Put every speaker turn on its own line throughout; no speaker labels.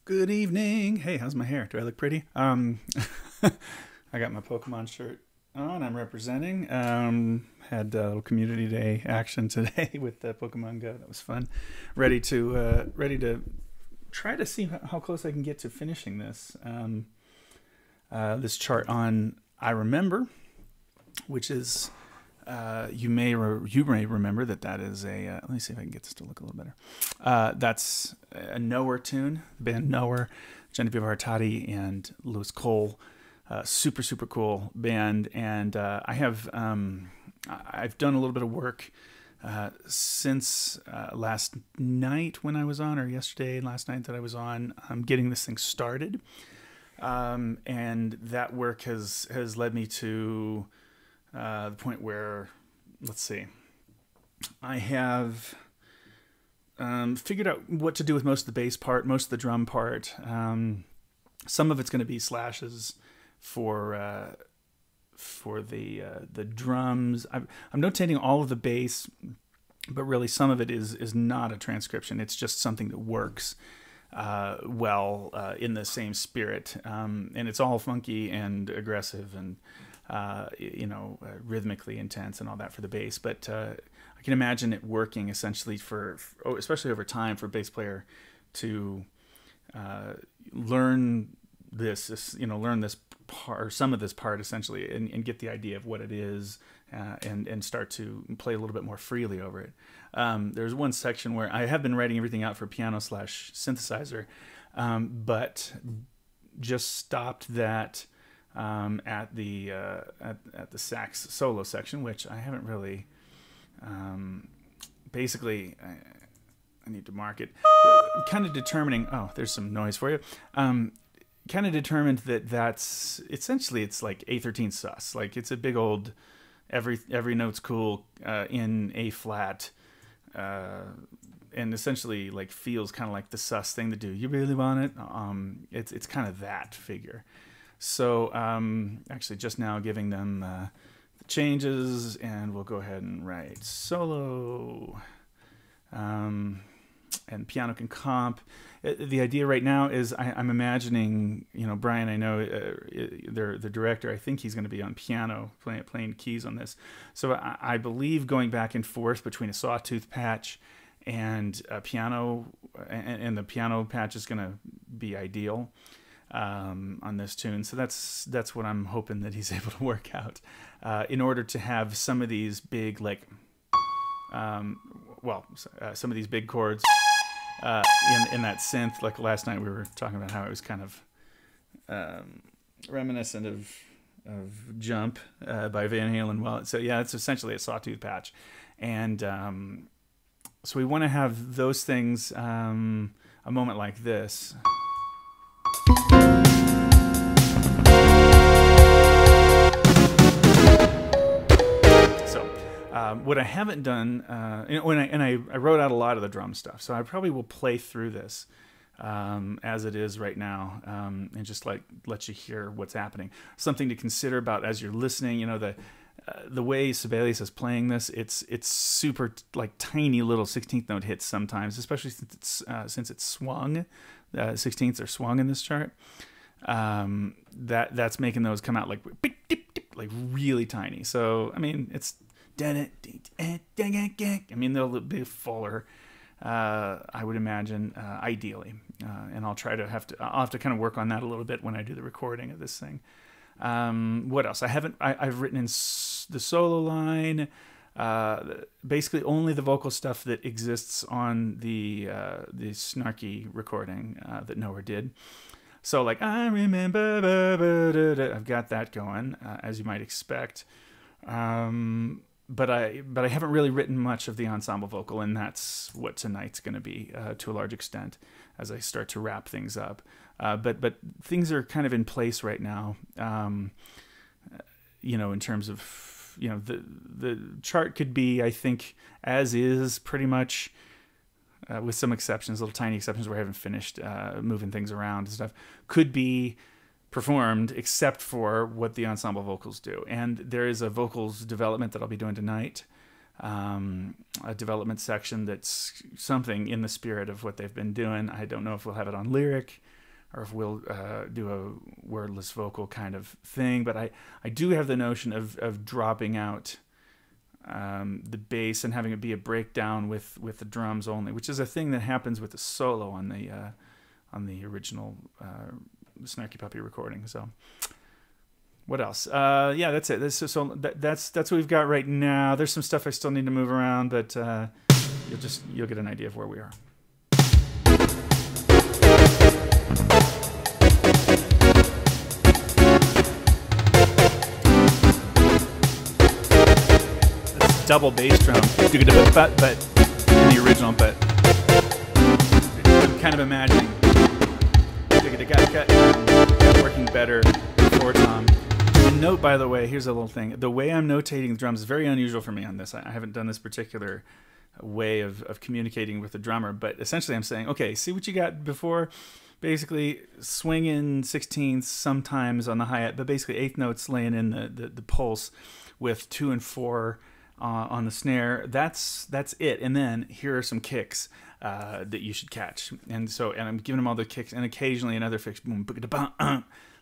Good evening. Hey, how's my hair? Do I look pretty? I got my Pokemon shirt on. I'm representing. Had a little community day action today with Pokemon Go. That was fun. Ready to try to see how close I can get to finishing this. This chart on I Remember, which is you may remember that is a let me see if I can get this to look a little better. That's a KNOWER tune, the band KNOWER, Genevieve Artadi and Louis Cole. Super cool band, and I've done a little bit of work since last night when I was on, or yesterday and last night that I was on. I'm getting this thing started, and that work has led me to the point where, let's see, I have figured out what to do with most of the bass part, most of the drum part. Some of it's going to be slashes for the drums. I'm notating all of the bass, but really some of it is not a transcription. It's just something that works well in the same spirit, and it's all funky and aggressive and rhythmically intense and all that for the bass. But I can imagine it working essentially especially over time, for a bass player to learn learn this part, or some of this part essentially, and get the idea of what it is, and start to play a little bit more freely over it. There's one section where I have been writing everything out for piano/synthesizer, but just stopped that at the Sax Solo Section, which I haven't really. Basically, I need to mark it. Kind of determining. Oh, there's some noise for you. Kind of determined that's essentially, it's like A13 sus. Like, it's a big old every note's cool in A flat, and essentially like feels kind of like the sus thing to do. You really want it? It's kind of that figure. So actually just now giving them the changes, and we'll go ahead and write solo, and piano can comp. The idea right now is I'm imagining, Brian, I know the director, I think he's going to be on piano, playing keys on this. So I believe going back and forth between a sawtooth patch and a piano, and the piano patch is going to be ideal on this tune. So that's what I'm hoping that he's able to work out in order to have some of these big, like, some of these big chords in that synth. Like last night we were talking about how it was kind of reminiscent of Jump by Van Halen. Well, so yeah, it's essentially a sawtooth patch, and so we want to have those things a moment like this. What I haven't done, I wrote out a lot of the drum stuff, so I probably will play through this as it is right now, and just let you hear what's happening. Something to consider about as you're listening. The way Sibelius is playing this, it's super like tiny little 16th note hits sometimes, especially since it's swung. 16ths are swung in this chart. That's making those come out like beep, beep, beep, like really tiny. So I mean, it's. I mean, they'll be fuller, I would imagine, ideally, and I'll have to kind of work on that a little bit when I do the recording of this thing. What else? I've written in the solo line, basically only the vocal stuff that exists on the snarky recording that KNOWER did. So like, I remember, I've got that going, as you might expect. But I haven't really written much of the ensemble vocal, and that's what tonight's going to be to a large extent as I start to wrap things up. But things are kind of in place right now, in terms of, the chart could be, I think, as is pretty much, with some exceptions, little tiny exceptions where I haven't finished moving things around and stuff, could be performed except for what the ensemble vocals do. And there is a vocals development that I'll be doing tonight, a development section that's something in the spirit of what they've been doing. I don't know if we'll have it on lyric or if we'll do a wordless vocal kind of thing, but I do have the notion of dropping out the bass and having it be a breakdown with the drums only, which is a thing that happens with the solo on the original Snarky Puppy recording. So what else? Yeah, that's it. That's what we've got right now. There's some stuff I still need to move around, but you'll get an idea of where we are. Double bass drum, but in the original, but I'm kind of imagining working better for Tom. And note, by the way, here's a little thing. The way I'm notating the drums is very unusual for me on this. I haven't done this particular way of communicating with the drummer, but essentially I'm saying, okay, see what you got before? Basically swinging 16ths sometimes on the hi-hat, but basically eighth notes laying in the pulse with 2 and 4 on the snare. That's it. And then here are some kicks that you should catch. And I'm giving them all the kicks, and occasionally another fix, boom,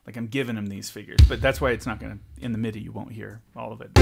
like I'm giving them these figures. But that's why it's not gonna, in the MIDI you won't hear all of it.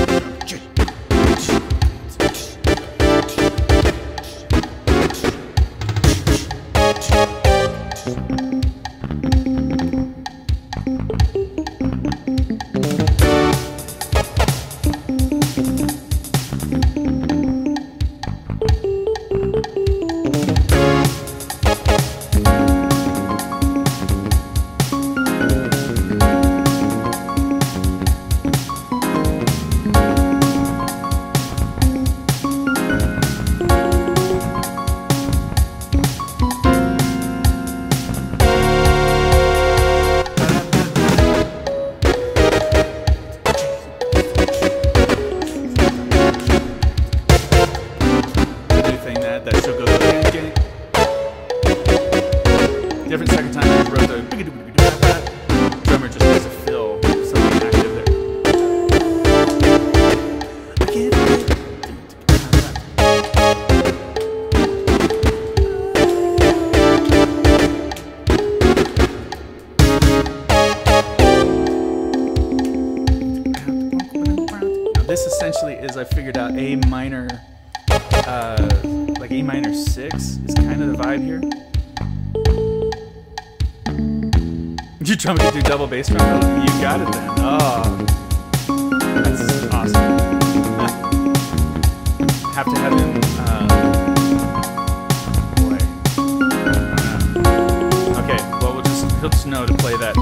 This essentially is, I figured out A minor, like A minor 6 is kind of the vibe here. You're trying to do double bass drum? You got it then. Oh, that's awesome. Have to have him play. Okay, well he'll just know to play that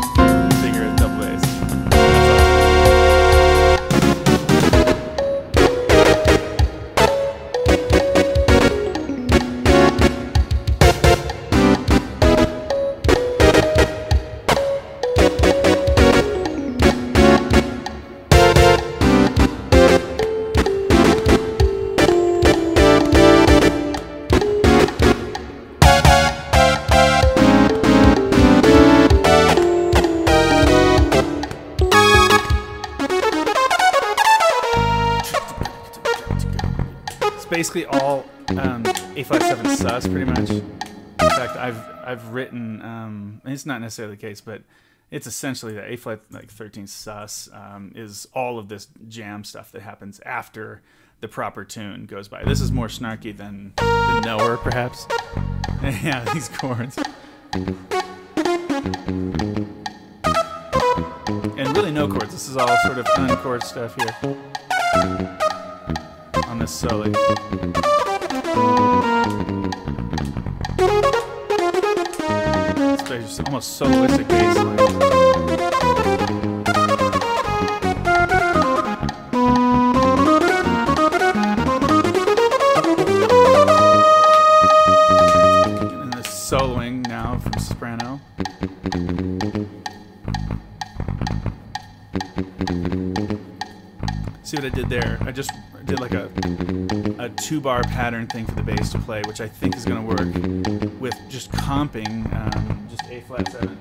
figure at double bass. Basically all A flat 7 sus pretty much. In fact, I've written and it's not necessarily the case, but it's essentially that A flat like 13 sus is all of this jam stuff that happens after the proper tune goes by. This is more snarky than Knower, perhaps. Yeah, these chords. And really no chords. This is all sort of unchord stuff here. On this solo. It's almost soloistic bass line. And this soloing now from soprano. See what I did there? I just did like a 2-bar pattern thing for the bass to play, which I think is going to work with just comping just A flat 7.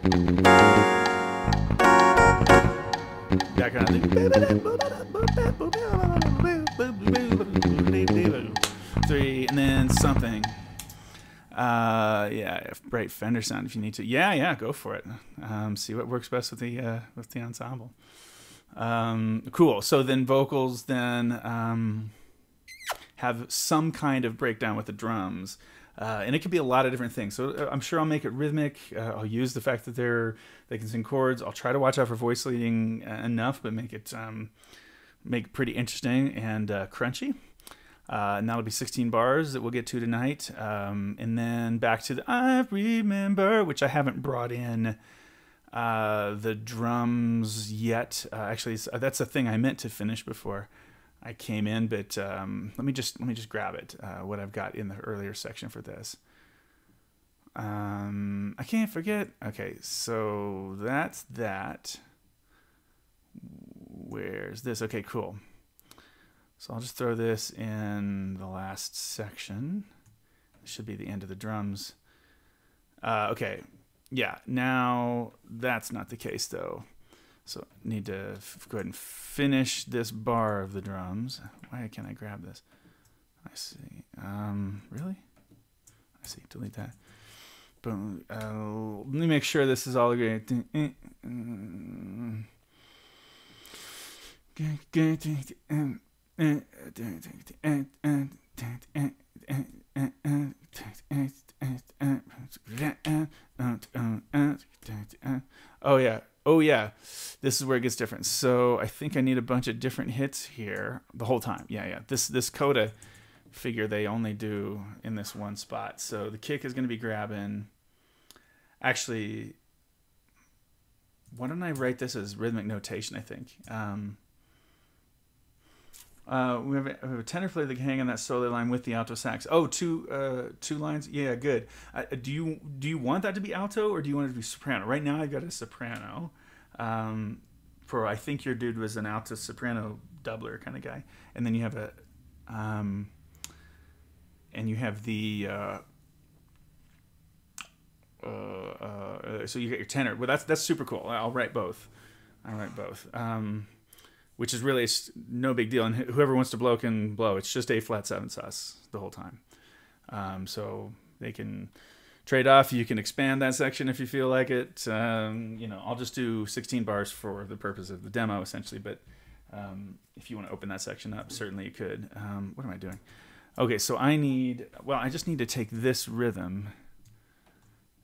That kind of thing. 3, and then something. Yeah, bright Fender sound if you need to. Yeah, go for it. See what works best with the ensemble. Cool. So then vocals then have some kind of breakdown with the drums. And it could be a lot of different things. So I'm sure I'll make it rhythmic. I'll use the fact that they can sing chords. I'll try to watch out for voice leading enough, but make it pretty interesting and crunchy. And that'll be 16 bars that we'll get to tonight. And then back to the I Remember, which I haven't brought in the drums yet. Actually, that's a thing I meant to finish before I came in, but let me just grab it. What I've got in the earlier section for this. I can't forget. Okay, so that's that. Where's this? Okay, cool. So I'll just throw this in the last section. This should be the end of the drums. Okay, yeah. Now that's not the case though. So I need to go ahead and finish this bar of the drums. Why can't I grab this? I see. Really? I see. Delete that. Boom. Let me make sure this is all great. Oh yeah, this is where it gets different. So I think I need a bunch of different hits here the whole time. Yeah. This coda figure they only do in this one spot. So the kick is going to be grabbing. Actually, why don't I write this as rhythmic notation? I think. We have a tenor player that can hang on that solo line with the alto sax. Oh, two lines. Yeah, good. Do you want that to be alto or do you want it to be soprano? Right now I've got a soprano. For I think your dude was an alto soprano doubler kind of guy, and then you have a and you have the so you get your tenor. Well, that's super cool. I'll write both. Which is really no big deal. And whoever wants to blow can blow. It's just A flat 7 sus the whole time. So they can trade off. You can expand that section if you feel like it. I'll just do 16 bars for the purpose of the demo, essentially. But if you want to open that section up, certainly you could. What am I doing? Okay, so I just need to take this rhythm,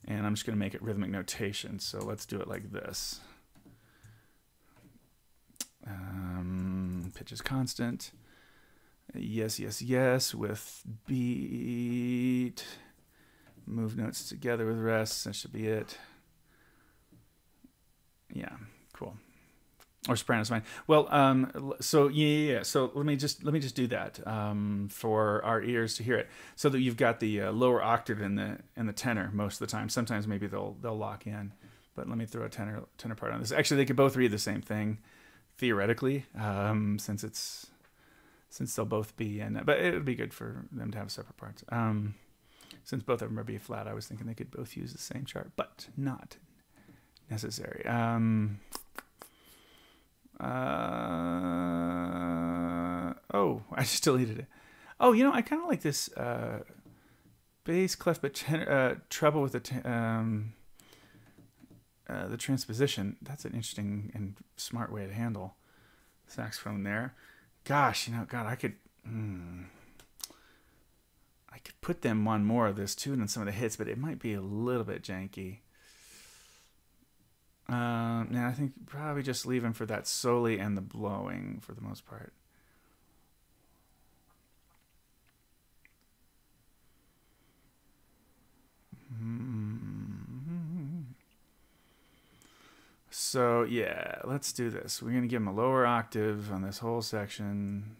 and I'm just going to make it rhythmic notation. So let's do it like this. Pitch is constant. Yes, with beat. Move notes together with rest. That should be it. Yeah, cool. Or soprano's fine. Well, so yeah. So let me just do that for our ears to hear it, so that you've got the lower octave in the tenor most of the time. Sometimes maybe they'll lock in, but let me throw a tenor part on this. Actually, they could both read the same thing. Theoretically, since they'll both be in, but it would be good for them to have separate parts. Since both of them are B flat, I was thinking they could both use the same chart, but not necessary. Oh, I just deleted it. Oh, I kind of like this bass clef, but treble with the transposition. That's an interesting and smart way to handle saxophone there. Gosh, God, I could put them on more of this tune than some of the hits, but it might be a little bit janky. Now I think probably just leave them for that soli and the blowing for the most part. So yeah, let's do this. We're going to give them a lower octave on this whole section.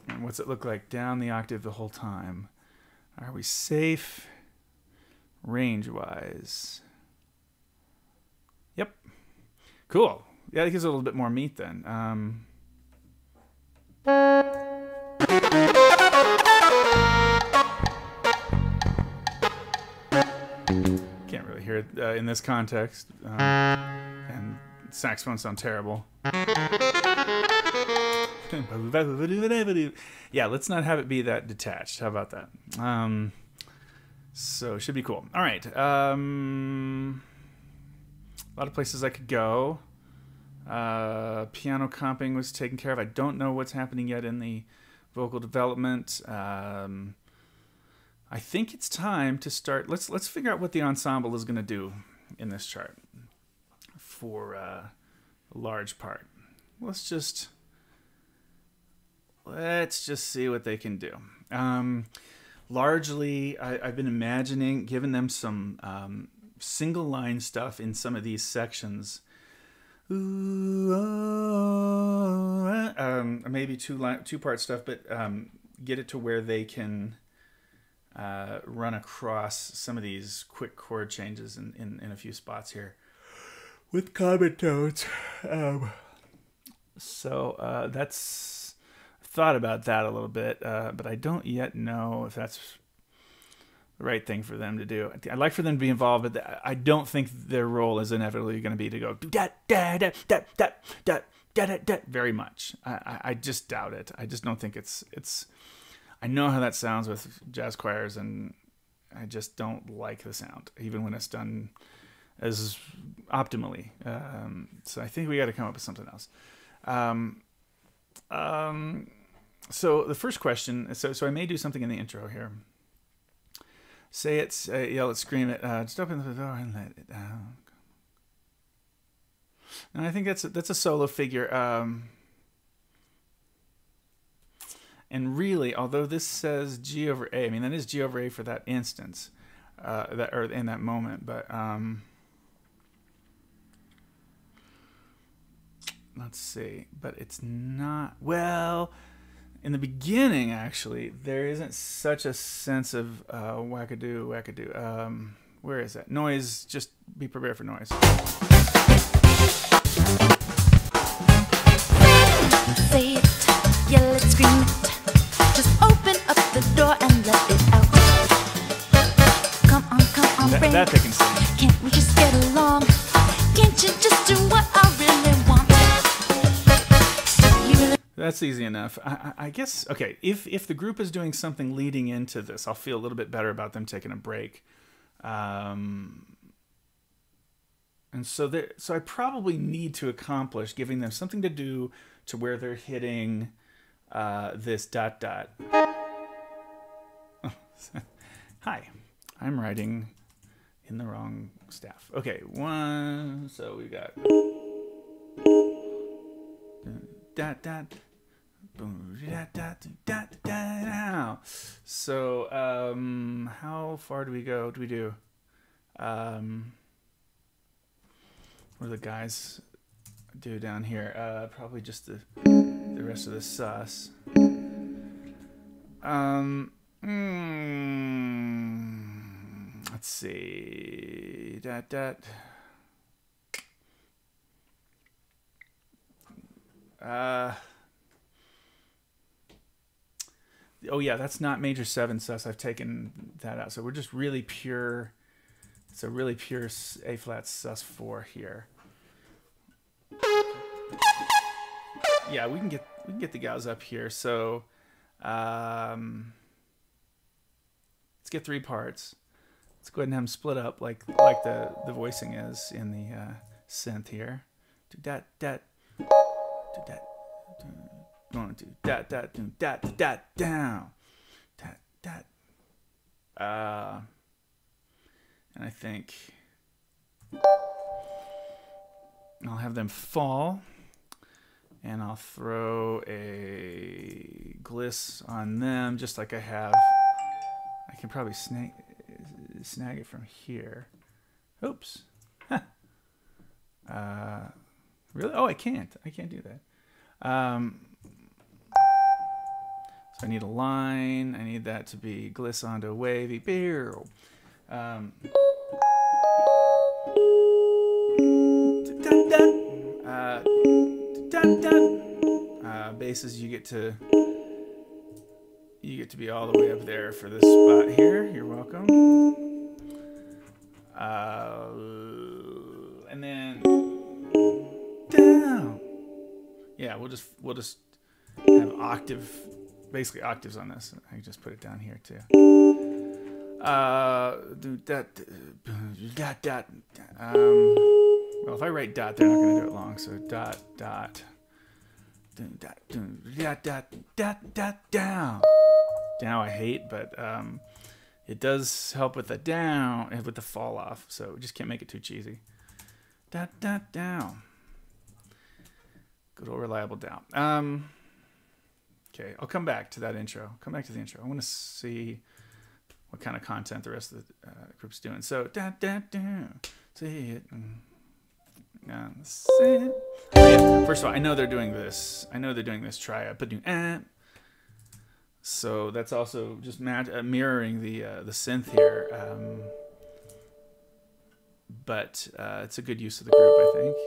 And what's it look like down the octave the whole time? Are we safe range-wise? Yep. Cool. Yeah, that gives it a little bit more meat then. Can't really hear it in this context. And saxophones sound terrible. Yeah, let's not have it be that detached. How about that? So it should be cool. All right. A lot of places I could go. Piano comping was taken care of. I don't know what's happening yet in the vocal development. I think it's time to start. Let's figure out what the ensemble is going to do in this chart for a large part. Let's just see what they can do. Largely, I've been imagining giving them some single line stuff in some of these sections. Maybe two part stuff, but get it to where they can run across some of these quick chord changes in a few spots here with common tones. So that's thought about that a little bit, but I don't yet know if that's the right thing for them to do. I'd like for them to be involved, but I don't think their role is inevitably going to be to go da da da da da da da da very much. I just doubt it. I just don't think it's. I know how that sounds with jazz choirs, and I just don't like the sound, even when it's done as optimally. So I think we got to come up with something else. So the first question, so I may do something in the intro here. Say it, yell it, scream it, just open the door and let it down. And I think that's a solo figure. And really, although this says G over A, I mean that is G over A for that instance, or in that moment. But let's see. But it's not. Well, in the beginning, actually, there isn't such a sense of wackadoo, wackadoo. Where is that? Noise. Just be prepared for noise.
Say it, yell it, scream it. Just open up the door and let it out. Come on, friend.
That they can sing.
Can't we just get along? Can't you just do what I really want?
That's easy enough. I guess, okay, if the group is doing something leading into this, I'll feel a little bit better about them taking a break. And so I probably need to accomplish giving them something to do to where they're hitting this dot dot. Oh, hi, I'm writing in the wrong staff. Okay, one, so we got dot dot. So how far do we go? What do we do? What do the guys do down here? Probably just the rest of the sus. Let's see. Oh yeah, that's not major 7 sus. I've taken that out. So we're just really pure. It's a really pure A flat sus 4 here. Yeah, we can get the gals up here. So let's get 3 parts. Let's go ahead and have them split up like the voicing is in the synth here. Do that, do that. Going to that down, that. And I think I'll have them fall, and I'll throw a gliss on them, just like I have. I can probably snag it from here. Oops. Huh. Really? Oh, I can't do that. So I need a line. I need that to be gliss onto a wavy beer. Basses, you get to be all the way up there for this spot here. You're welcome. And then Yeah, we'll just have basically octaves on this. I can just put it down here too. Do that. Well, if I write dot, they're not going to do it long. So dot dot. Down. Down I hate, but it does help with the down and with the fall off. So we just can't make it too cheesy. Down. Good old reliable down. Okay, I'll come back to that intro. Come back to the intro. I want to see what kind of content the rest of the group's doing. So see it. Say it. Oh, yeah. First of all, I know they're doing this. Triad, but so that's also just mirroring the synth here. But it's a good use of the group, I think.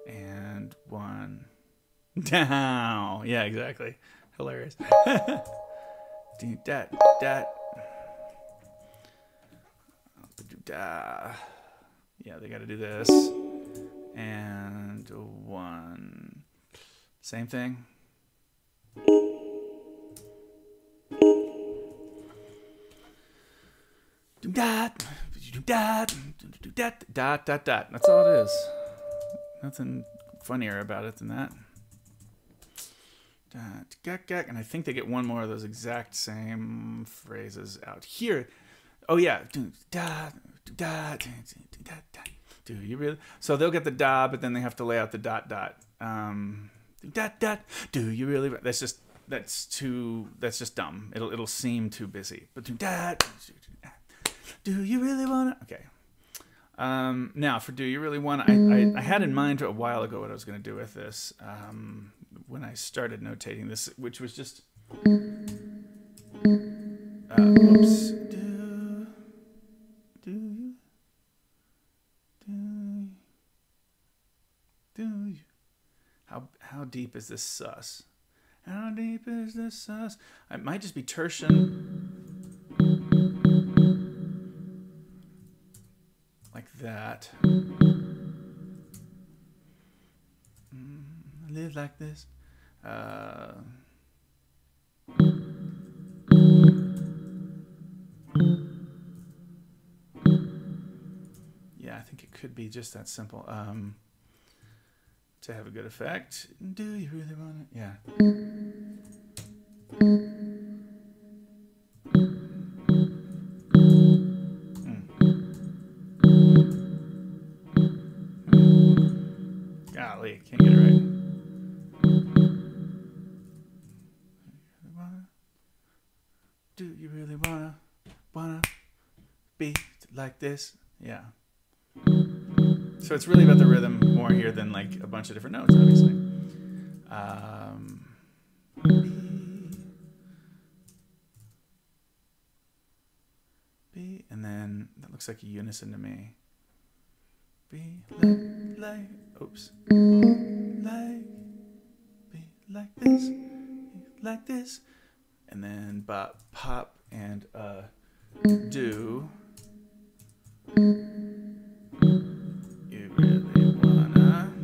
And one down. Yeah, exactly. Hilarious. Dat. Yeah, they got to do this. And one. Same thing. Dot. That's all it is. Nothing funnier about it than that. And I think they get one more of those exact same phrases out here. Oh yeah. Do you really? So they'll get the da, but then they have to lay out the dot. Do you really? That's just dumb. It'll seem too busy. But do you really wanna? Okay. Now for do you really wanna? I had in mind a while ago what I was going to do with this. When I started notating this, which was just oops. Do you? How deep is this sus? How deep is this sus? It might just be tertian. Like that. Live like this. Yeah, I think it could be just that simple. To have a good effect. Do you really want it? Yeah. Golly, can't get it right. Do you really wanna be like this? Yeah. So it's really about the rhythm more here than like a bunch of different notes, obviously. B, and then that looks like a unison to me. Be like, oops. Like, be like this, and then bop, pop, and do. You really wanna?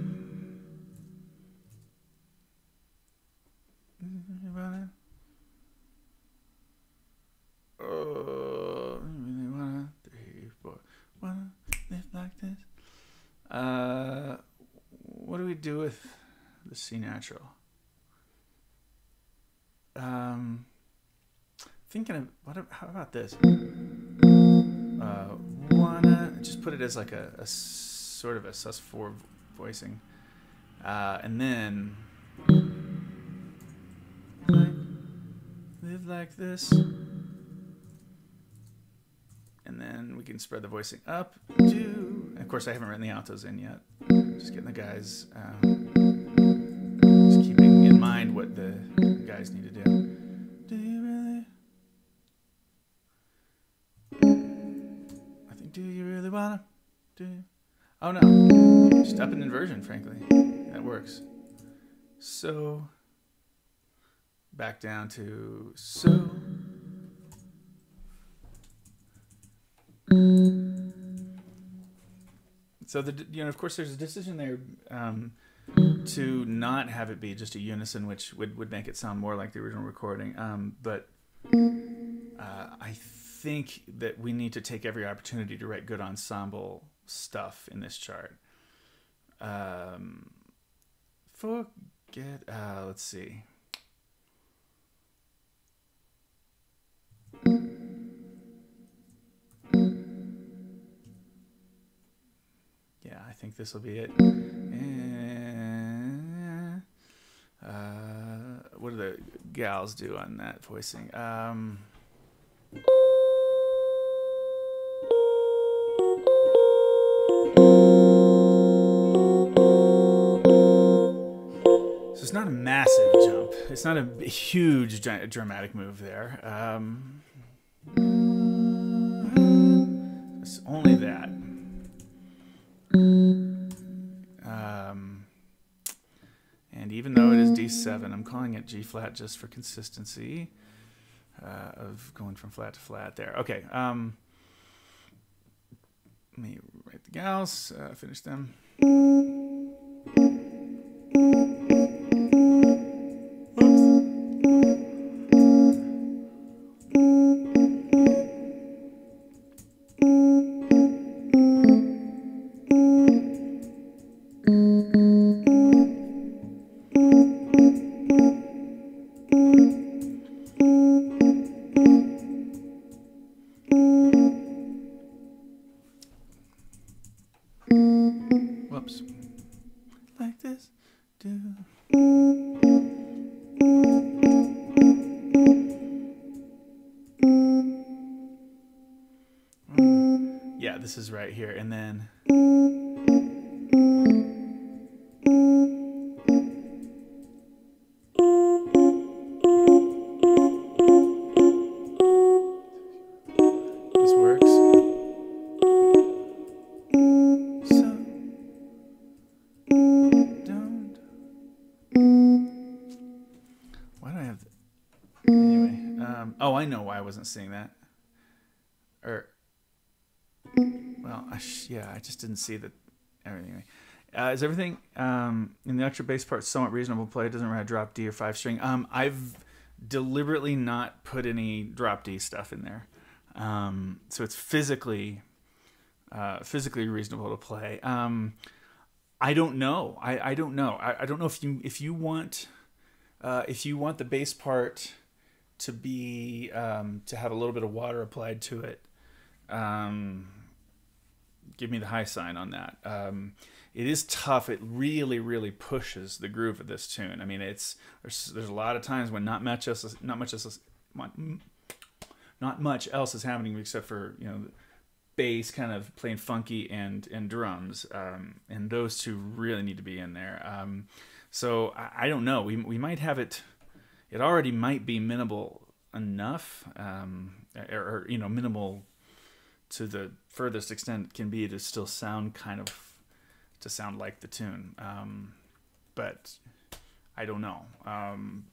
Oh, you really wanna? 3, 4, wanna live like this? What do we do with the C natural? Thinking of how about this? Wanna just put it as like a sort of a sus4 voicing, and then live like this, and then we can spread the voicing up. And of course, I haven't written the altos in yet. Just getting the guys, just keeping in mind what the guys need to do. Do you really? I think, do you really wanna? Do you? Oh no, just up an inversion, frankly. That works. So, back down to so. So of course, there's a decision there to not have it be just a unison, which would make it sound more like the original recording. But I think that we need to take every opportunity to write good ensemble stuff in this chart. Let's see. Yeah, I think this will be it. What do the gals do on that voicing? So it's not a massive jump. It's not a huge dramatic move there. It's only that. And even though it is D7, I'm calling it G flat just for consistency of going from flat to flat there. Okay. Let me write the gals, finish them. Whoops. Like this. Yeah, this is right here. And then this works. Oh, I know why I wasn't seeing that. Well, I just didn't see that. Everything. Is everything in the extra bass part somewhat reasonable play? It doesn't run a drop D or 5-string. I've deliberately not put any drop D stuff in there, so it's physically reasonable to play. I don't know. I don't know. I don't know if you want the bass part to be to have a little bit of water applied to it. Give me the high sign on that. It is tough. It really pushes the groove of this tune. I mean, there's a lot of times when not much else is happening except for bass kind of playing funky and drums, and those two really need to be in there. So I don't know. We might have it. It already might be minimal enough, or minimal to the furthest extent it can be to still sound sound like the tune. But I don't know.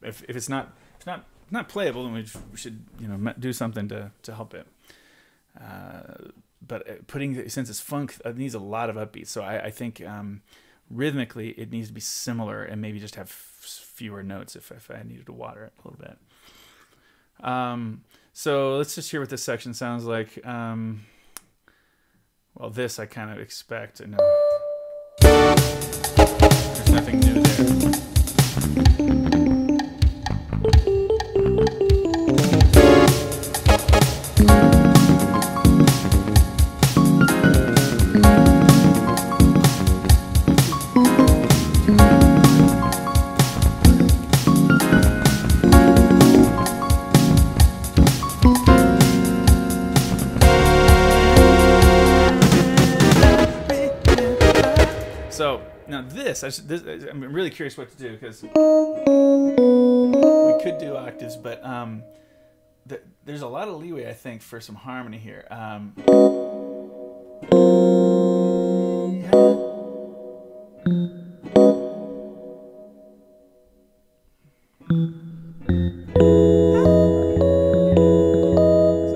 If it's not playable, then we should do something to help it. But since it's funk, it needs a lot of upbeats. So I think rhythmically it needs to be similar and maybe just have fewer notes if I needed to water it a little bit. So let's just hear what this section sounds like. Well, this I kind of expect. No, there's nothing new there. So now I'm really curious what to do, because we could do octaves, but there's a lot of leeway, I think, for some harmony here. So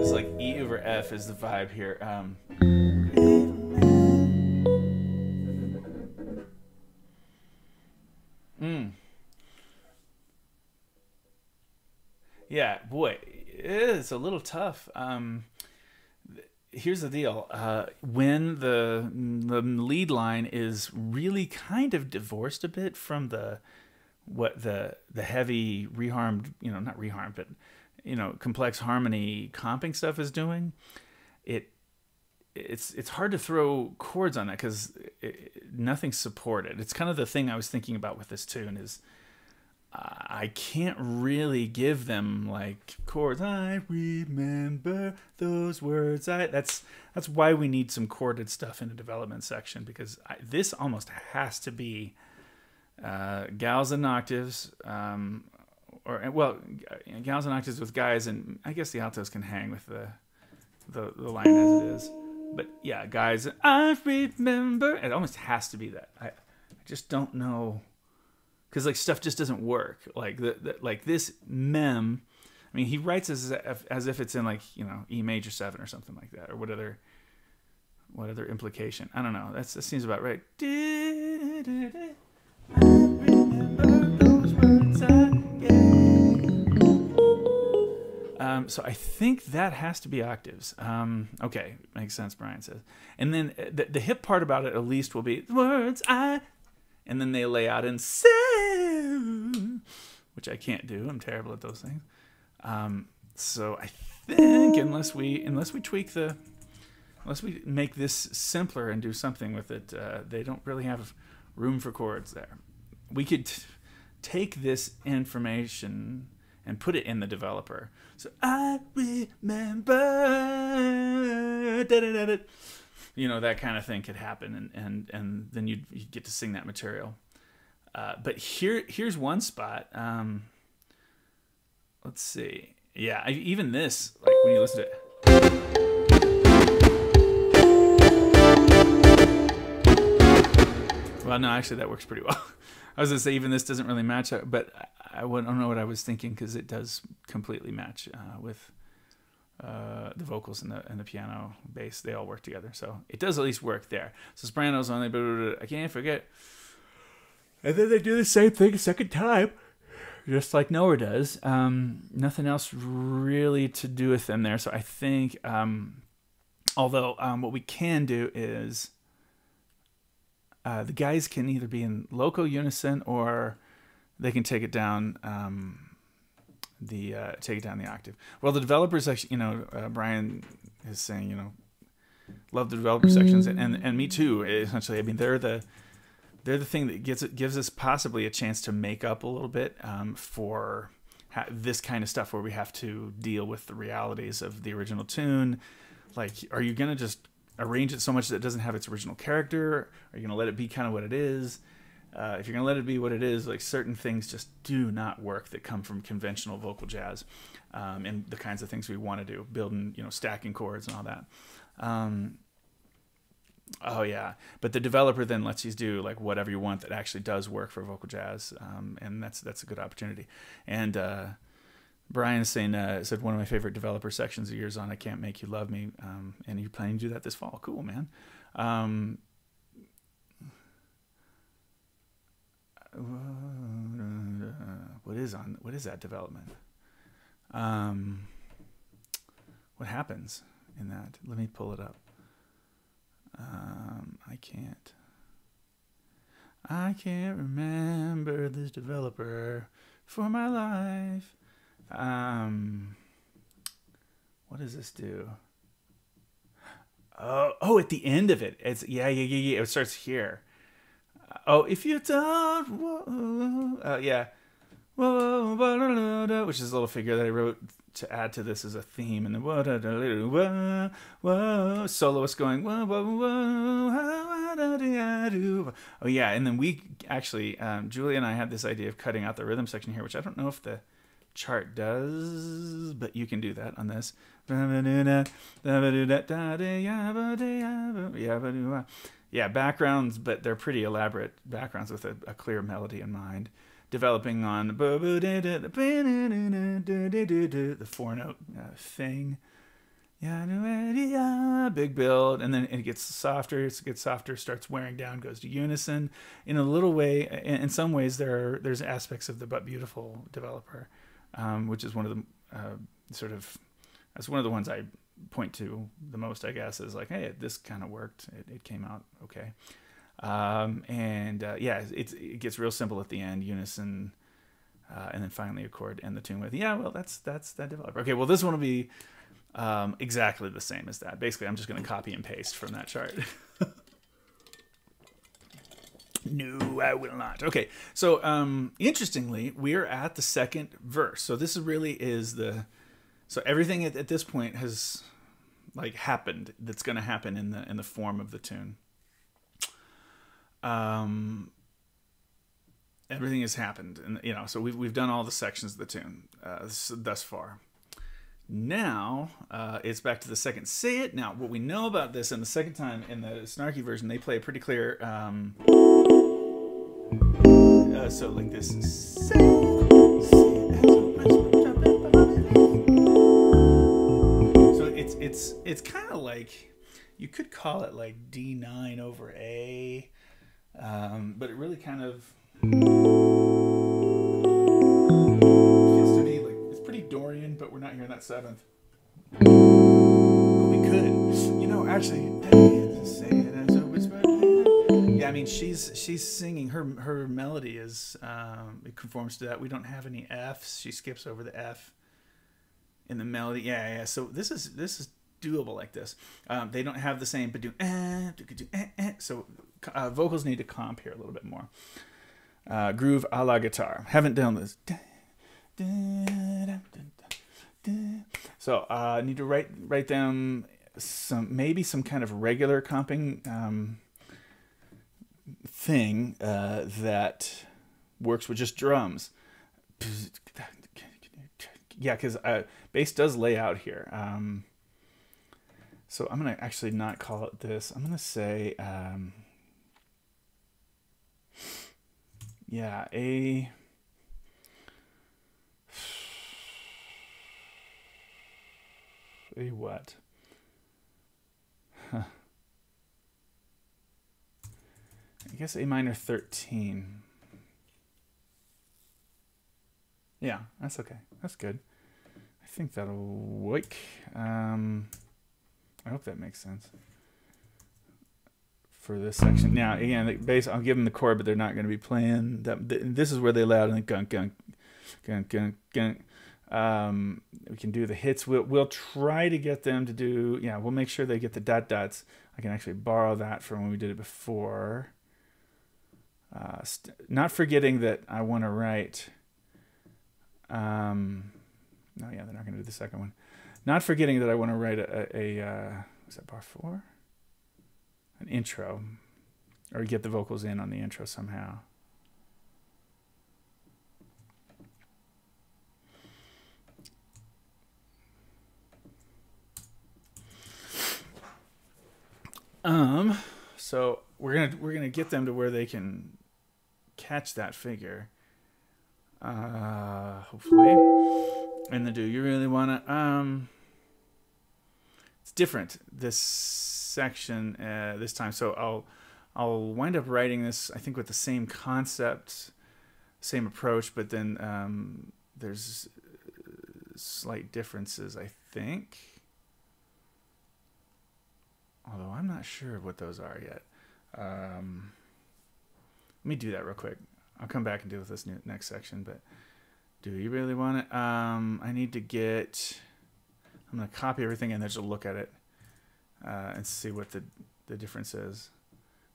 it's like E over F is the vibe here. Yeah, boy, it's a little tough. Here's the deal. When the lead line is really kind of divorced a bit from the heavy reharmed, not reharmed, but complex harmony comping stuff is doing, it's hard to throw chords on that because nothing's supported. It's kind of the thing I was thinking about with this tune is I can't really give them like chords. I remember those words. That's why we need some chorded stuff in the development section, because this almost has to be gals and octaves, gals and octaves with guys, and I guess the altos can hang with the line as it is. But yeah, guys, I remember. It almost has to be that. I just don't know. Because like stuff just doesn't work. Like like this mem, I mean, he writes as if it's in like E major 7 or something like that, or what other implication? I don't know. That seems about right. I remember those words so I think that has to be octaves. Okay, makes sense. Brian says, and then the hip part about it at least will be words I. And then they lay out in so, which I can't do. I'm terrible at those things. So I think unless we make this simpler and do something with it, they don't really have room for chords there. We could take this information and put it in the developer. So I remember, that kind of thing could happen, and then you get to sing that material. But here's one spot. Let's see. Yeah, even this, like when you listen to it. Well, no, actually that works pretty well. I was gonna say even this doesn't really match up, but I don't know what I was thinking, because it does completely match with the vocals and the piano, bass. They all work together, so it does at least work there. So soprano's on there, I can't forget. And then they do the same thing a second time, just like KNOWER does. Nothing else really to do with them there. So I think, although what we can do is the guys can either be in local unison or they can take it down the octave. Well, the developer section, Brian is saying, love the developer sections, and me too. Essentially, I mean, they're the thing that gives us possibly a chance to make up a little bit for this kind of stuff where we have to deal with the realities of the original tune. Like, are you gonna just arrange it so much that it doesn't have its original character? Are you gonna let it be kind of what it is? If you're going to let it be what it is, like certain things just do not work that come from conventional vocal jazz, and the kinds of things we want to do, building, stacking chords and all that. Oh yeah. But the developer then lets you do like whatever you want that actually does work for vocal jazz. And that's a good opportunity. And, Brian is saying, said one of my favorite developer sections of yours on I Can't Make You Love Me. And you're planning to do that this fall. Cool, man. What is that development? What happens in that? Let me pull it up. I can't remember this developer for my life. What does this do? Oh, at the end of it, it's yeah. It starts here. Oh, if you don't, yeah. Whoa, which is a little figure that I wrote to add to this as a theme, and then whoa, soloist going whoa. Oh yeah, and then we actually, Julia and I had this idea of cutting out the rhythm section here, which I don't know if the chart does, but you can do that on this. Yeah, backgrounds, but they're pretty elaborate backgrounds with a clear melody in mind. Developing on the 4-note thing. Big build, and then it gets softer, starts wearing down, goes to unison. In a little way, in some ways, there's aspects of the But Beautiful developer, which is one of the sort of, that's one of the ones I point to the most, I guess, is like, hey, this kind of worked. It came out okay. Yeah, it gets real simple at the end, unison, and then finally a chord and the tune with, yeah, well, that's that developer. Okay, well, this one will be exactly the same as that. Basically, I'm just going to copy and paste from that chart. No, I will not. Okay, so interestingly, we're at the second verse. So this really is so everything at this point has like happened that's going to happen in the form of the tune. Everything has happened, and so we've done all the sections of the tune thus far. Now it's back to the second say it. Now what we know about this, and the second time in the snarky version, they play a pretty clear so like this. So it's kind of like, you could call it like D9 over A, but it really kind of feels to me like it's pretty Dorian, but we're not hearing that seventh. But we could, actually. Yeah, I mean, she's singing. Her melody is it conforms to that. We don't have any Fs. She skips over the F in the melody. Yeah. So this is doable like this. They don't have the same so vocals need to comp here a little bit more. Groove a la guitar. Haven't done this. So I need to write down maybe some kind of regular comping thing that works with just drums. Yeah, because bass does lay out here. So I'm going to actually not call it this. I'm going to say, yeah, A what? Huh. I guess A minor 13. Yeah, that's okay. That's good. I think that'll work. I hope that makes sense for this section. Now, again, the bass, I'll give them the chord, but they're not going to be playing that. This is where they lay out in the gunk, gunk, gunk, gunk, gunk. We can do the hits. We'll try to get them to do, we'll make sure they get the dot dots. I can actually borrow that from when we did it before. Not forgetting that I want to write, no, yeah, they're not going to do the second one. Not forgetting that I want to write was that bar 4? An intro, or get the vocals in on the intro somehow. So we're gonna get them to where they can catch that figure. Hopefully. And then do you really wanna it's different this section this time. So I'll wind up writing this, I think, with the same concept, same approach, but then there's slight differences, I think. Although I'm not sure what those are yet. Let me do that real quick. I'll come back and deal with this next section, but do you really want it? I need to get, I'm going to copy everything and then just look at it and see what the difference is.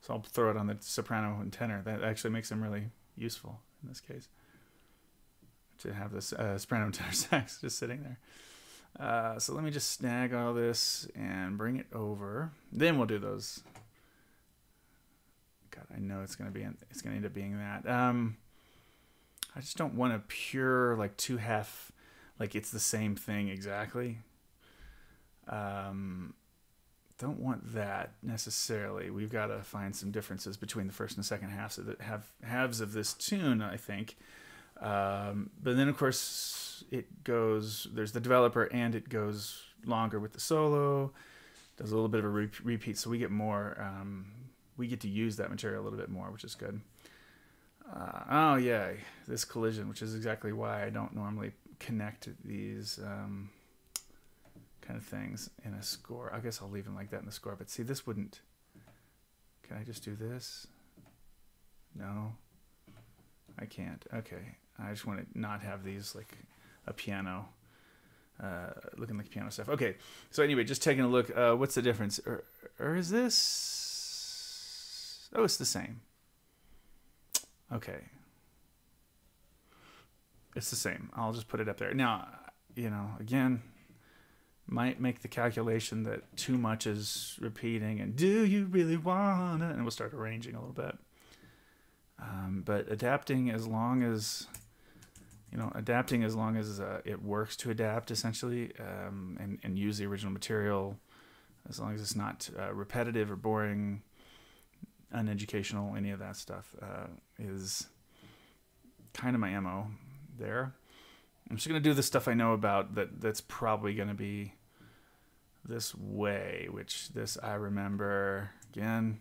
So I'll throw it on the soprano and tenor. That actually makes them really useful in this case, to have this soprano and tenor sax just sitting there. So let me just snag all this and bring it over. Then we'll do those. God, I know it's gonna end up being that. I just don't want a pure like two half, like it's the same thing exactly. Don't want that necessarily. We've got to find some differences between the first and second halves of halves of this tune, I think. But then of course it goes, there's the developer, and it goes longer with the solo, does a little bit of a repeat, so we get more, we get to use that material a little bit more, which is good. Oh yeah, this collision, which is exactly why I don't normally connect these kind of things in a score. I guess I'll leave them like that in the score. But see, this wouldn't. Can I just do this? No, I can't. Okay, I just want to not have these like a piano, looking like piano stuff. Okay, so anyway, just taking a look. What's the difference? Or is this? Oh, it's the same. Okay. It's the same. I'll just put it up there. Now, you know, again, might make the calculation that too much is repeating and do you really wanna, and we'll start arranging a little bit. But adapting as long as, you know, it works to adapt essentially, and use the original material, as long as it's not repetitive or boring, uneducational, any of that stuff, is kind of my MO there. I'm just going to do the stuff I know about that's probably going to be this way, which this I remember. Again,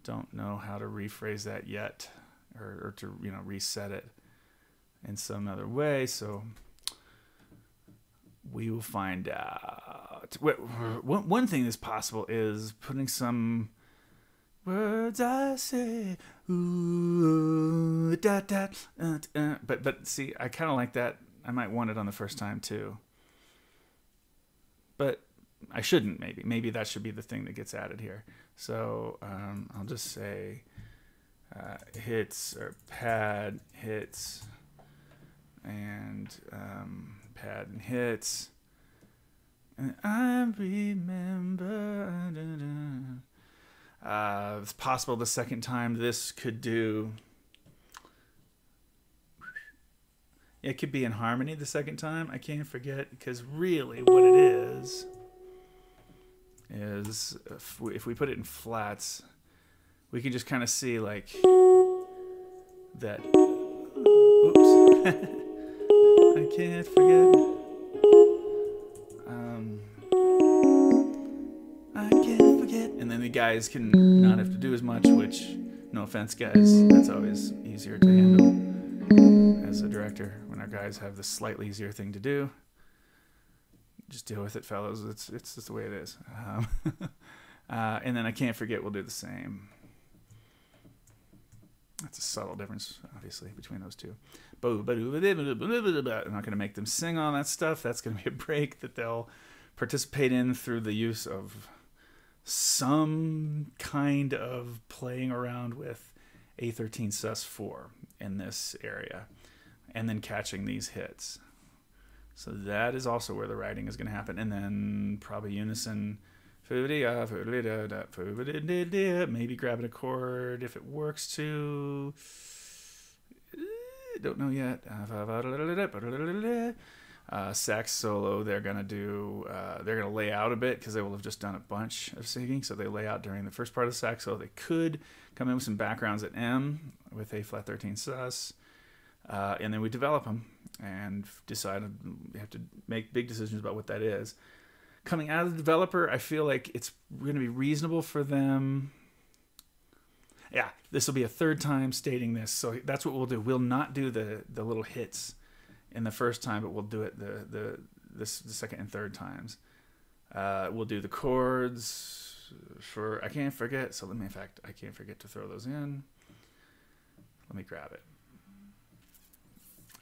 don't know how to rephrase that yet, or to, you know, reset it in some other way, so we will find out. One thing that's possible is putting some words I say, ooh, da, da, but see, I kind of like that. I might want it on the first time too, but I shouldn't. Maybe that should be the thing that gets added here. So I'll just say hits or pad hits and pad and hits, and I remember. It's possible the second time this could do. It could be in harmony the second time. I can't forget, because really what it is if we put it in flats, we can just kind of see like that. Oops. I can't forget. I can't forget. And then the guys can not have to do as much, which, no offense, guys, that's always easier to handle as a director, when our guys have the slightly easier thing to do. Just deal with it, fellas. It's just the way it is. And then I can't forget we'll do the same. That's a subtle difference, obviously, between those two. I'm not going to make them sing all that stuff. That's going to be a break that they'll participate in through the use of some kind of playing around with A13 sus4 in this area, and then catching these hits. So that is also where the writing is going to happen. And then probably unison, maybe grabbing a chord if it works to, don't know yet. Sax solo, they're going to lay out a bit, because they will have just done a bunch of singing. So they lay out during the first part of the sax solo. They could come in with some backgrounds at M with A flat 13 sus. And then we develop them and decide, we have to make big decisions about what that is. Coming out of the developer, I feel like it's going to be reasonable for them. Yeah, this will be a third time stating this. So that's what we'll do. We'll not do the little hits in the first time, but we'll do it the second and third times. We'll do the chords for I Can't Forget. So in fact, I can't forget to throw those in. Let me grab it.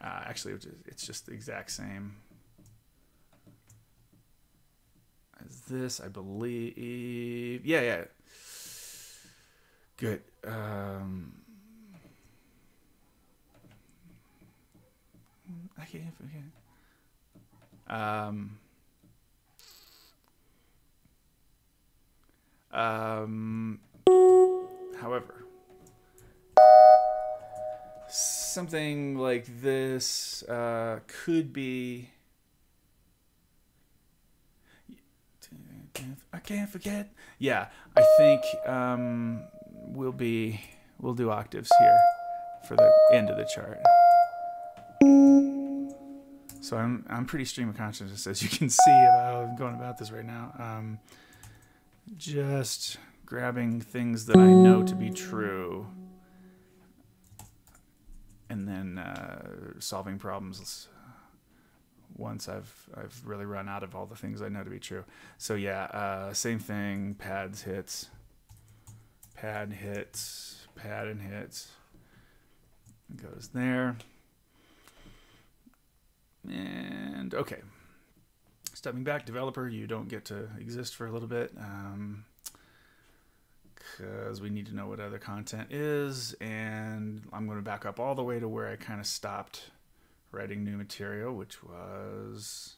Actually, it's just the exact same as this, I believe. Yeah. Good. I can't forget. However, something like this could be. I can't forget. Yeah, I think we'll do octaves here for the end of the chart. So I'm pretty stream of consciousness, as you can see how I'm going about this right now. Just grabbing things that I know to be true, and then solving problems once I've really run out of all the things I know to be true. So yeah, same thing. Pads, hits, pad, hits, pad and hits. It goes there. And okay. Stepping back, developer, you don't get to exist for a little bit. Because we need to know what other content is, and I'm going to back up all the way to where I kind of stopped writing new material, which was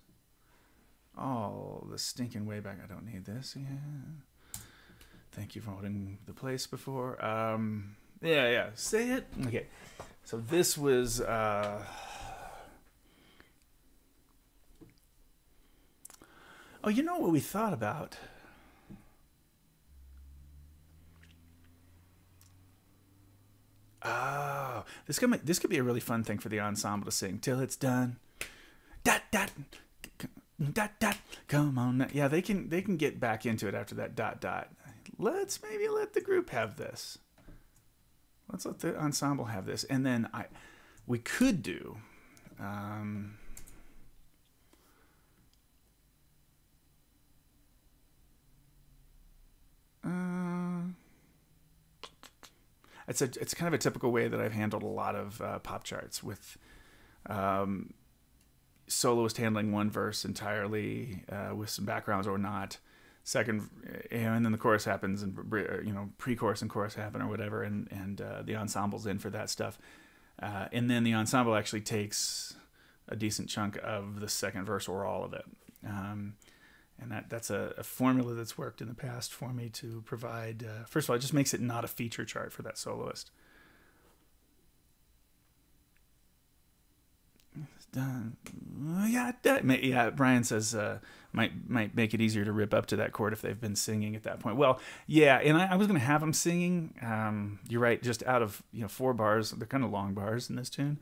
the stinking way back. I don't need this again. Thank you for holding the place before. Yeah, say it. Okay, so this was oh, you know what we thought about? Oh, this could be a really fun thing for the ensemble to sing. Till it's done. Dot dot dot dot. Come on. Yeah, they can get back into it after that dot dot. Let's maybe let the group have this. Let's let the ensemble have this, and then we could do. It's kind of a typical way that I've handled a lot of pop charts, with soloist handling one verse entirely with some backgrounds or not. Second, and then the chorus happens, and pre-chorus and chorus happen or whatever, and the ensemble's in for that stuff. And then the ensemble actually takes a decent chunk of the second verse or all of it. And that's a formula that's worked in the past for me to provide. First of all, it just makes it not a feature chart for that soloist. It's done. Yeah, Brian says might make it easier to rip up to that chord if they've been singing at that point. Well, yeah, and I was going to have them singing. You're right, just out of 4 bars. They're kind of long bars in this tune.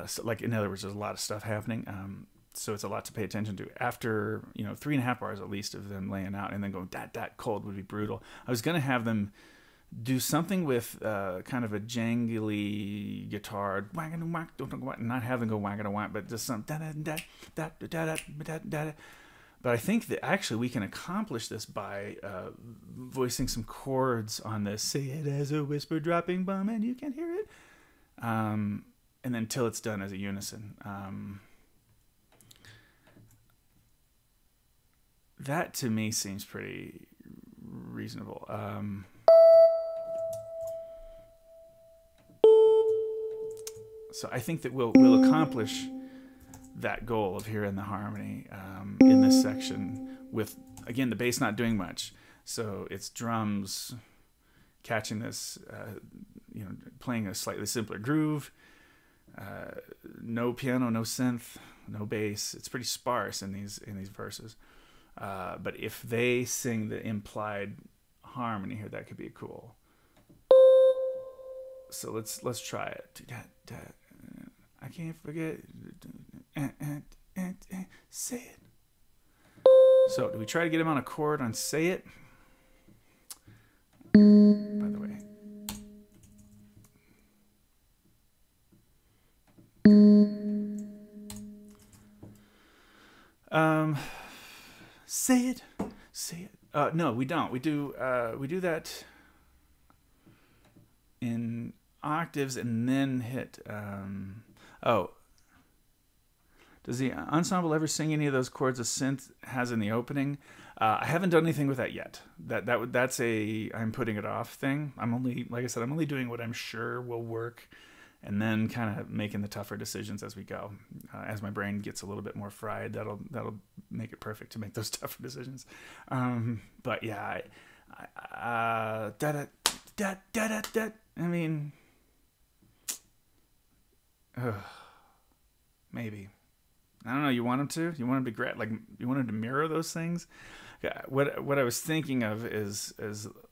So, like, in other words, there's a lot of stuff happening. So it's a lot to pay attention to. After 3.5 bars at least of them laying out and then going that cold would be brutal. I was gonna have them do something with kind of a jangly guitar, not have them go whack, but just some da da da da da da da. But I think that actually we can accomplish this by voicing some chords on this. Say it as a whisper dropping bomb and you can hear it. And then till it's done as a unison. That to me seems pretty reasonable. So I think that we'll accomplish that goal of hearing the harmony in this section with, again, the bass not doing much. So it's drums catching this, playing a slightly simpler groove. No piano, no synth, no bass. It's pretty sparse in these verses. But if they sing the implied harmony here, that could be cool. So let's try it. I can't forget. Say it. So do we try to get him on a chord on "Say It"? By the way. Say it. No, we don't. We do that in octaves and then hit. Does the ensemble ever sing any of those chords a synth has in the opening? I haven't done anything with that yet. That's a I'm putting it off thing. I'm only doing what I'm sure will work, and then kind of making the tougher decisions as we go. As my brain gets a little bit more fried, that'll make it perfect to make those tougher decisions. But yeah, I mean, maybe. I don't know. You want him to? You want him to you want him to mirror those things? Yeah, what I was thinking of is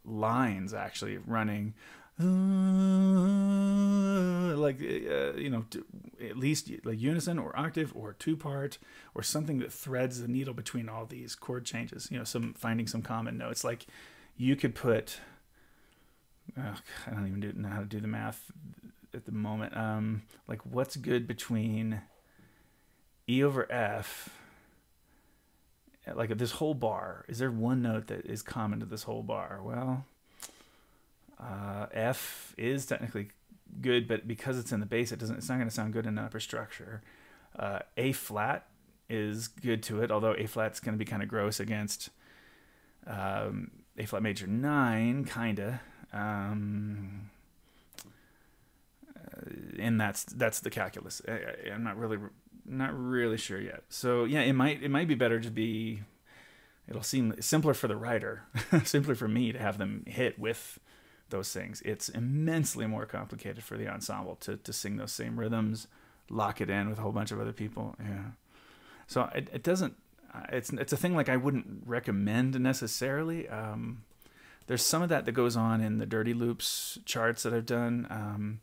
lines actually running. At least like unison or octave or 2-part or something that threads the needle between all these chord changes. Finding some common notes. Like you could put. I don't even know how to do the math at the moment. Like what's good between E over F, like this whole bar, is there one note that is common to this whole bar? Well, F is technically good, but because it's in the bass, it's not going to sound good in an upper structure. A flat is good to it, although A flat's going to be kind of gross against A flat major 9, kinda. And that's the calculus. I'm not really sure yet. So yeah, it might be better to be. It'll seem simpler for the writer, simpler for me to have them hit with those things. It's immensely more complicated for the ensemble to sing those same rhythms, lock it in with a whole bunch of other people. Yeah. So it doesn't. It's a thing like I wouldn't recommend necessarily. There's some of that goes on in the Dirty Loops charts that I've done,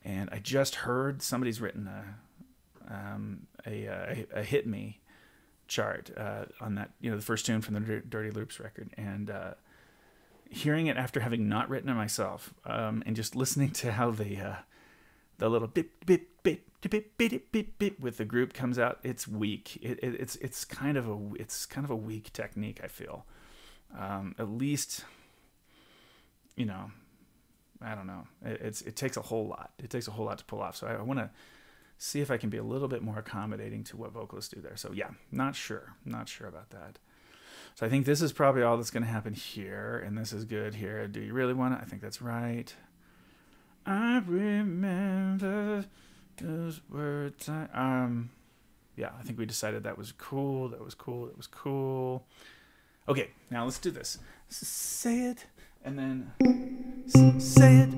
and I just heard somebody's written a Hit Me chart on that, the first tune from the Dirty Loops record, and hearing it after having not written it myself, and just listening to how the little bip bip bip bip bip bip bip with the group comes out, it's weak. It's kind of a weak technique, I feel. At least, I don't know. It takes a whole lot. It takes a whole lot to pull off. So I want to see if I can be a little bit more accommodating to what vocalists do there. So yeah, not sure about that. So I think this is probably all that's going to happen here, and this is good here. Do you really want it? I think that's right. I remember those words. Yeah, I think we decided that was cool. That was cool. Okay, now let's do this. Say it, and then say it.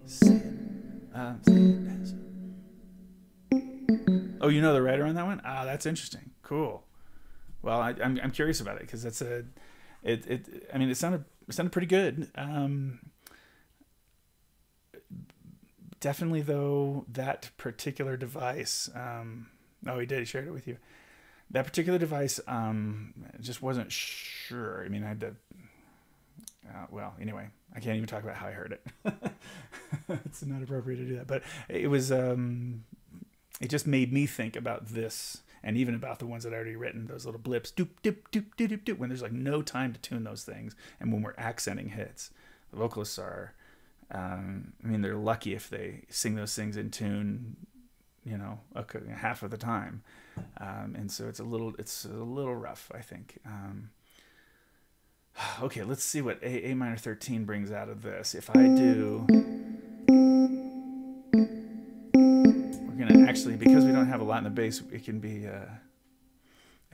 Say it. Oh, you know the writer on that one? Ah, that's interesting. Cool. Well, I'm curious about it because that's it sounded pretty good. Definitely though, that particular device. He did. He shared it with you. That particular device, just wasn't sure. I mean, I had to. Well, anyway, I can't even talk about how I heard it. It's not appropriate to do that, but it was. It just made me think about this, and even about the ones that I already written. Those little blips, doop doop doop doop doop doop. When there's like no time to tune those things, and when we're accenting hits, the vocalists are. They're lucky if they sing those things in tune, half of the time, and so it's a little rough, I think. Okay, let's see what A minor 13 brings out of this. If I do, we're gonna actually, because we don't have a lot in the bass, it can be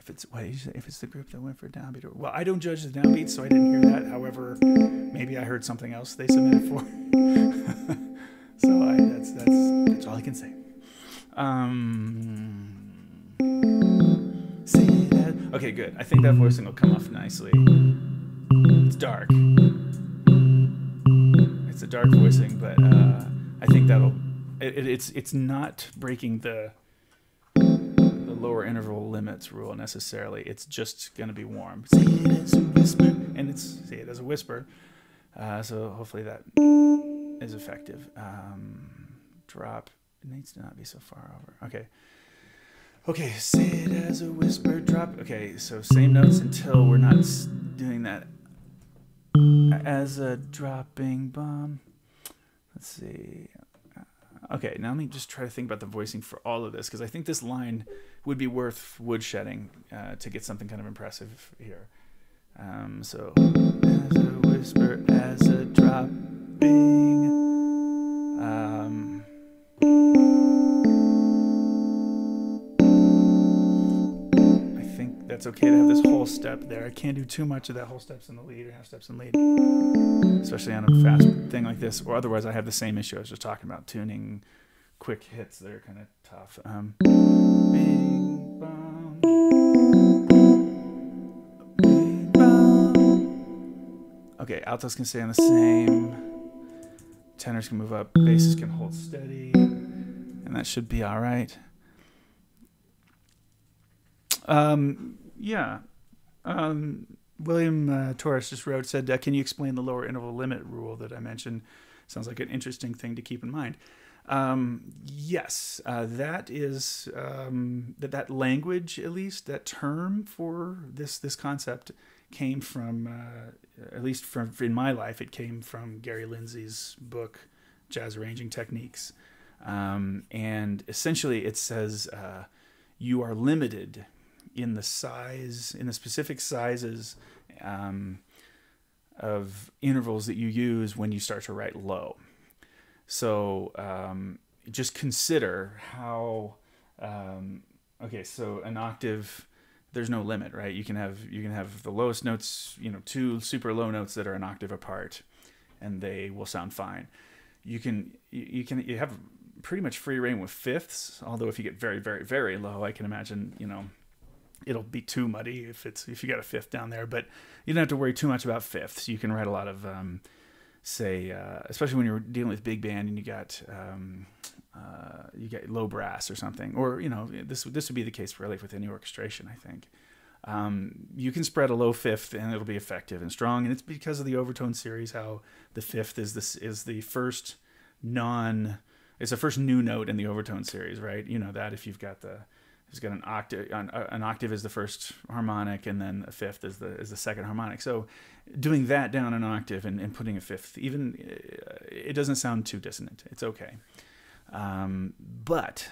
if it's the group that went for downbeat. Well, I don't judge the downbeats, so I didn't hear that. However, maybe I heard something else they submitted for. So that's all I can say. Okay, good. I think that voicing will come off nicely. It's dark. It's a dark voicing, but I think that'll. It's not breaking the lower interval limits rule necessarily. It's just going to be warm. Say it as a whisper, and say it as a whisper. So hopefully that is effective. Drop. It needs to not be so far over. Okay, say it as a whisper, drop. Okay, so same notes until we're not doing that as a dropping bomb. Let's see. Okay, now let me just try to think about the voicing for all of this, because I think this line would be worth woodshedding to get something kind of impressive here. So, as a whisper, as a dropping. I think that's okay to have this whole step there. I can't do too much of that whole steps in the lead or half steps in the lead, especially on a fast thing like this, or otherwise I have the same issue I was just talking about, tuning quick hits that are kind of tough. Bing, bong, bing, bong. Okay, altos can stay on the same, tenors can move up, basses can hold steady, and that should be all right. William Torres just said, can you explain the lower interval limit rule that I mentioned? Sounds like an interesting thing to keep in mind. Yes, that is that language, at least that term for this concept, came from at least from in my life. It came from Gary Lindsay's book, Jazz Arranging Techniques, and essentially it says you are limited in the specific sizes of intervals that you use when you start to write low. So just consider how, okay, so an octave, there's no limit, right? You can have the lowest notes, 2 super low notes that are an octave apart, and they will sound fine. You have pretty much free reign with fifths, although if you get very, very, very low, I can imagine, it'll be too muddy if you got a fifth down there, but you don't have to worry too much about fifths. You can write a lot of, especially when you're dealing with big band and you got low brass or something, or this would be the case really with any orchestration, I think. You can spread a low fifth and it'll be effective and strong, and it's because of the overtone series how the fifth is the first it's the first new note in the overtone series, right? That if you've got an octave is the first harmonic, and then a fifth is the second harmonic. So doing that down an octave and putting a fifth, even it doesn't sound too dissonant. It's okay. But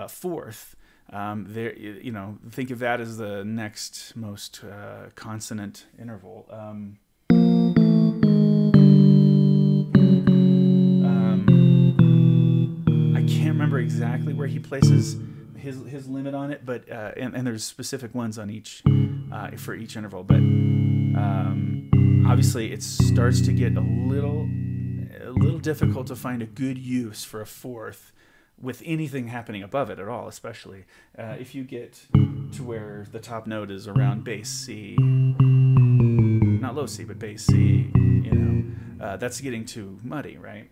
fourth, there, think of that as the next most consonant interval. I can't remember exactly where he places his limit on it, but and there's specific ones on each for each interval, but obviously it starts to get a little difficult to find a good use for a fourth with anything happening above it at all, especially if you get to where the top note is around bass C, not low C, but bass C, that's getting too muddy, right?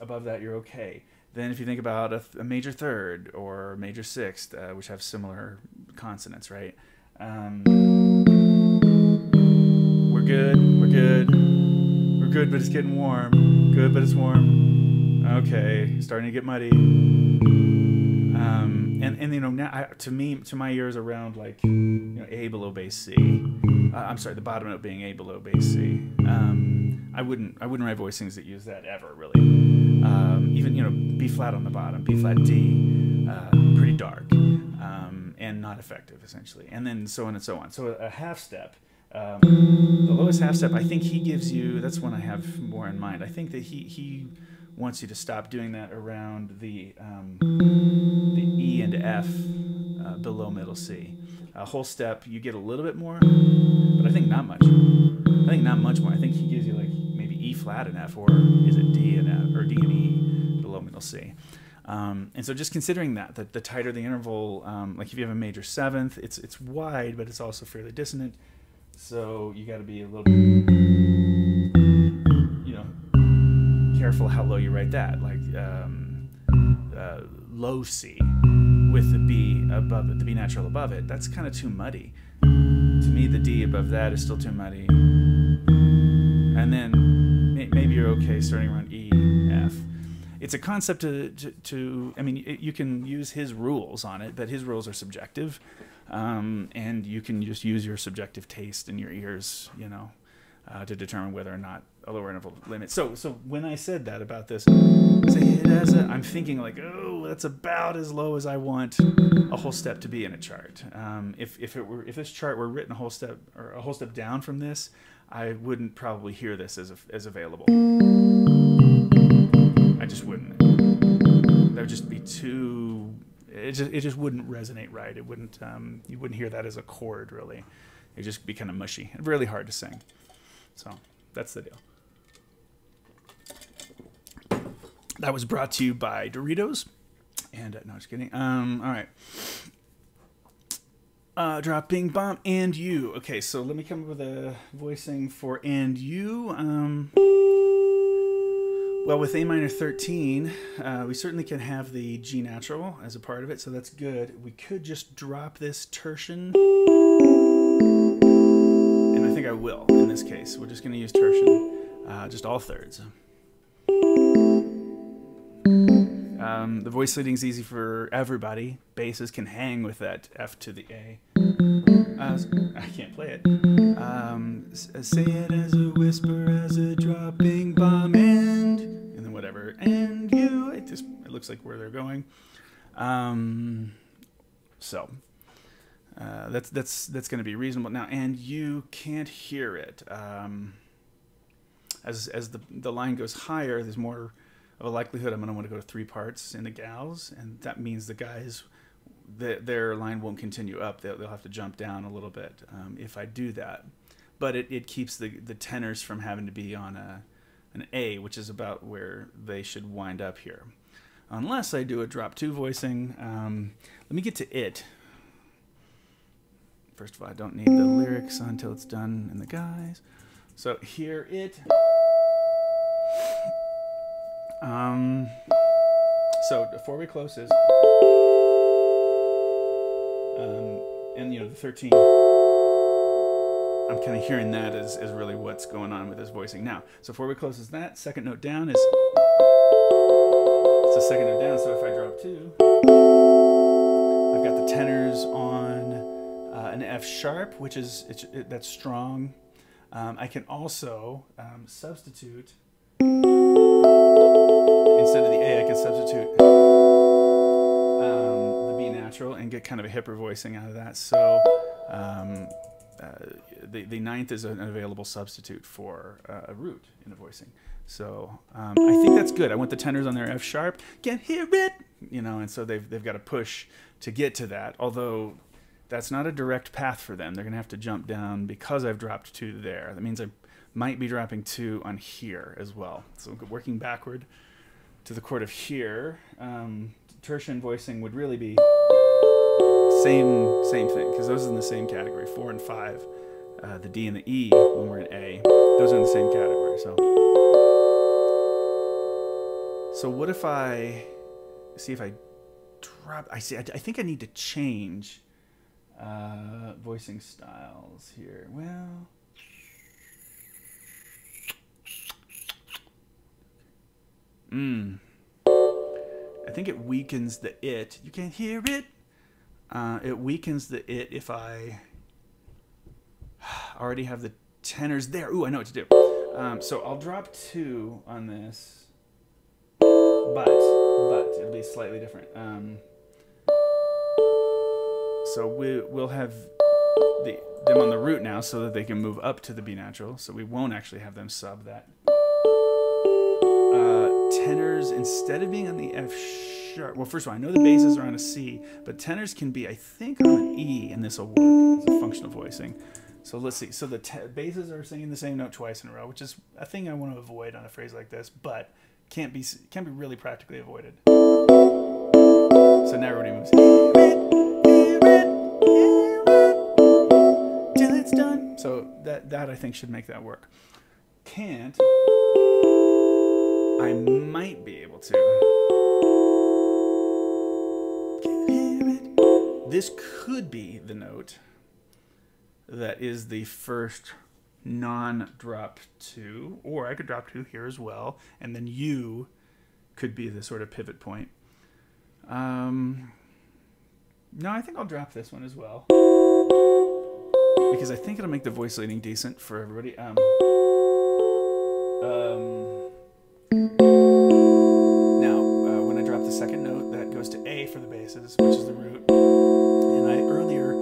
Above that, you're okay. Then if you think about a major third or major sixth, which have similar consonants, right? We're good, but it's getting warm. Good, but it's warm. Okay, starting to get muddy. Now to my ears around like A below bass C. I'm sorry, the bottom note being A below bass C. I wouldn't write voicings that use that ever really. Even B flat on the bottom, B flat D, pretty dark, and not effective essentially, and then so on and so on. So a half step, the lowest half step, I think he gives you. That's one I have more in mind. I think that he wants you to stop doing that around the E and F below middle C. A whole step, you get a little bit more, but I think not much. I think not much more. I think he gives you like maybe E flat and F, or is it D and F, or D and E below middle C. And so just considering that the tighter the interval, like if you have a major seventh, it's wide, but it's also fairly dissonant. So you got to be a little careful how low you write that. Like low C with the B above it, the B natural above it, that's kind of too muddy. To me, the D above that is still too muddy. And then maybe you're okay starting around E, F. It's a concept you can use his rules on it, but his rules are subjective. And you can just use your subjective taste and your ears, to determine whether or not a lower interval limit. So when I said that about this, I'm thinking like, oh, that's about as low as I want a whole step to be in a chart. If this chart were written a whole step down from this, I wouldn't probably hear this as available. I just wouldn't. That would just be too. It just wouldn't resonate right. It wouldn't. You wouldn't hear that as a chord really. It'd just be kind of mushy and really hard to sing. So that's the deal. That was brought to you by Doritos. And no, just kidding. All right. Dropping bomb and you. Okay, so let me come up with a voicing for and you. Well, with A minor 13, we certainly can have the G natural as a part of it, so that's good. We could just drop this tertian. And I think I will in this case. We're just going to use tertian, just all thirds. The voice leading is easy for everybody. Basses can hang with that F to the A. I can't play it. Say it as a whisper, as a dropping bomb, and then whatever. And you, it looks like where they're going. So that's going to be reasonable now. And you can't hear it. As the line goes higher, there's more of a likelihood I'm going to want to go to 3 parts in the gals, and that means the guys, their line won't continue up. They'll have to jump down a little bit if I do that. But it keeps the tenors from having to be on an A, which is about where they should wind up here. Unless I do a drop 2 voicing. Let me get to it. First of all, I don't need the lyrics until it's done in the guys. So hear it. So the 4-way closes. And you know, the 13. I'm kind of hearing that as really what's going on with this voicing now. So 4-way closes that. Second note down is. It's a second note down. So if I drop 2, I've got the tenors on an F sharp, which is that's strong. I can also substitute, instead of the A, I can substitute the B natural and get kind of a hipper voicing out of that. So the 9th is an available substitute for a root in a voicing. So I think that's good. I want the tenors on their F sharp. Can't hear it, you know, and so they've got to push to get to that. Although that's not a direct path for them. They're going to have to jump down because I've dropped 2 there. That means I might be dropping 2 on here as well. So working backward to the chord of here, tertian voicing would really be same thing, because those are in the same category, 4 and 5. The D and the E, when we're in A, those are in the same category. So what if I see if I drop? I think I need to change voicing styles here. Well, I think it weakens the it. You can't hear it. It weakens the it if I already have the tenors there. Ooh, I know what to do. So I'll drop 2 on this, but it'll be slightly different. So we'll have them on the root now so that they can move up to the B natural. So we won't actually have them sub that. Tenors, instead of being on the F sharp, well, first of all, I know the basses are on a C, but tenors can be, I think, on an E, and this will work as a functional voicing. So let's see. So the basses are singing the same note twice in a row, which is a thing I want to avoid on a phrase like this, but can't be really practically avoided. So now everybody moves. Till it's done. So that I think should make that work. Can't. I might be able to. Can't hear it. This could be the note that is the first non-drop 2, or I could drop 2 here as well, and then U could be the sort of pivot point. No, I think I'll drop this one as well, because I think it'll make the voice leading decent for everybody. Now, when I drop the second note, that goes to A for the basses, which is the root. And I earlier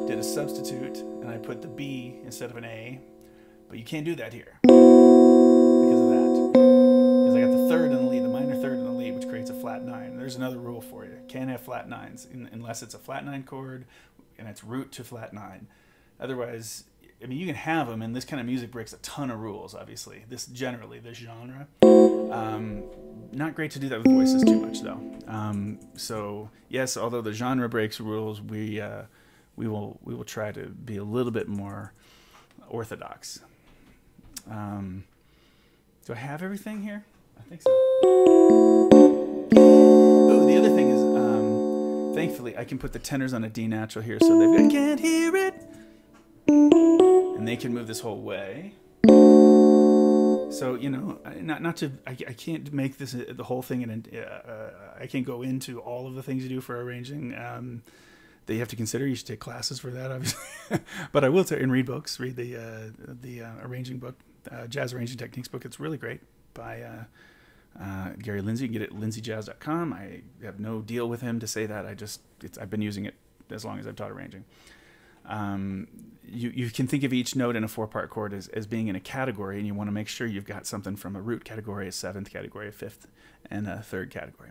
did a substitute, and I put the B instead of an A, but you can't do that here because of that. Because I got the third in the lead, the minor third in the lead, which creates a flat 9. There's another rule for you. Can't have flat 9s unless it's a flat 9 chord and it's root to flat 9. Otherwise, I mean, you can have them, and this kind of music breaks a ton of rules, obviously. This genre. Not great to do that with voices too much, though. So, yes, although the genre breaks rules, we will try to be a little bit more orthodox. Do I have everything here? I think so. Oh, the other thing is, thankfully, I can put the tenors on a D natural here, so they've got can't hear it. And they can move this whole way. So, you know, I can't make this the whole thing, and I can't go into all of the things you do for arranging that you have to consider. You should take classes for that, obviously. But I will tell you, and read books. Read the arranging book, Jazz Arranging Techniques book. It's really great by Gary Lindsay. You can get it at lindsayjazz.com. I have no deal with him to say that. I've been using it as long as I've taught arranging. You can think of each note in a 4-part chord as being in a category, and you want to make sure you've got something from a root category, a 7th category, a 5th, and a 3rd category.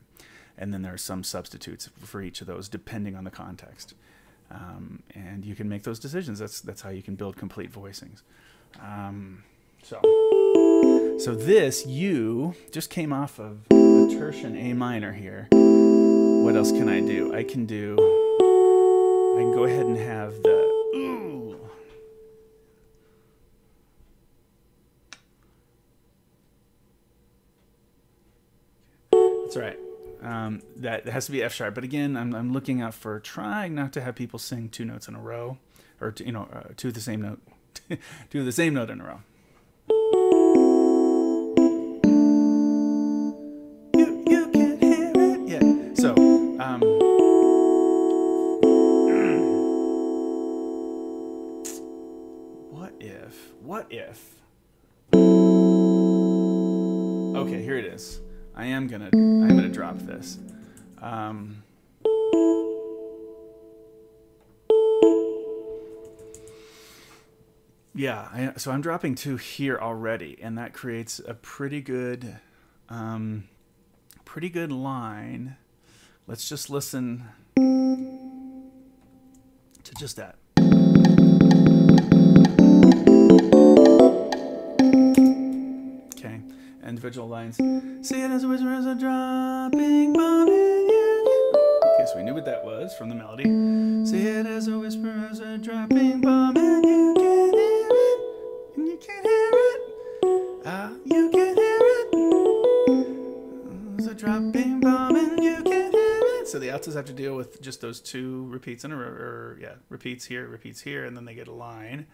And then there are some substitutes for each of those depending on the context. And you can make those decisions. That's how you can build complete voicings. So this, you just came off of a tertian A minor here. What else can I do? I can go ahead and have the ooh. That's right. That has to be F sharp. But again, I'm looking out for trying not to have people sing 2 notes in a row, or to the same note, to the same note in a row. You can hear it. Yeah. So what if? Okay, here it is. I'm gonna drop this. Yeah, so I'm dropping 2 here already, and that creates a pretty good line. Let's just listen to just that. Okay, individual lines. See it as a whisper, as a dropping bomb in you. Okay, so we knew what that was from the melody. See it as a whisper, as a dropping bomb, and you can hear it, and you can hear it. You can hear it. As a dropping bomb, and you can hear it. So the altos have to deal with just those 2 repeats in a row, or repeats here, and then they get a line.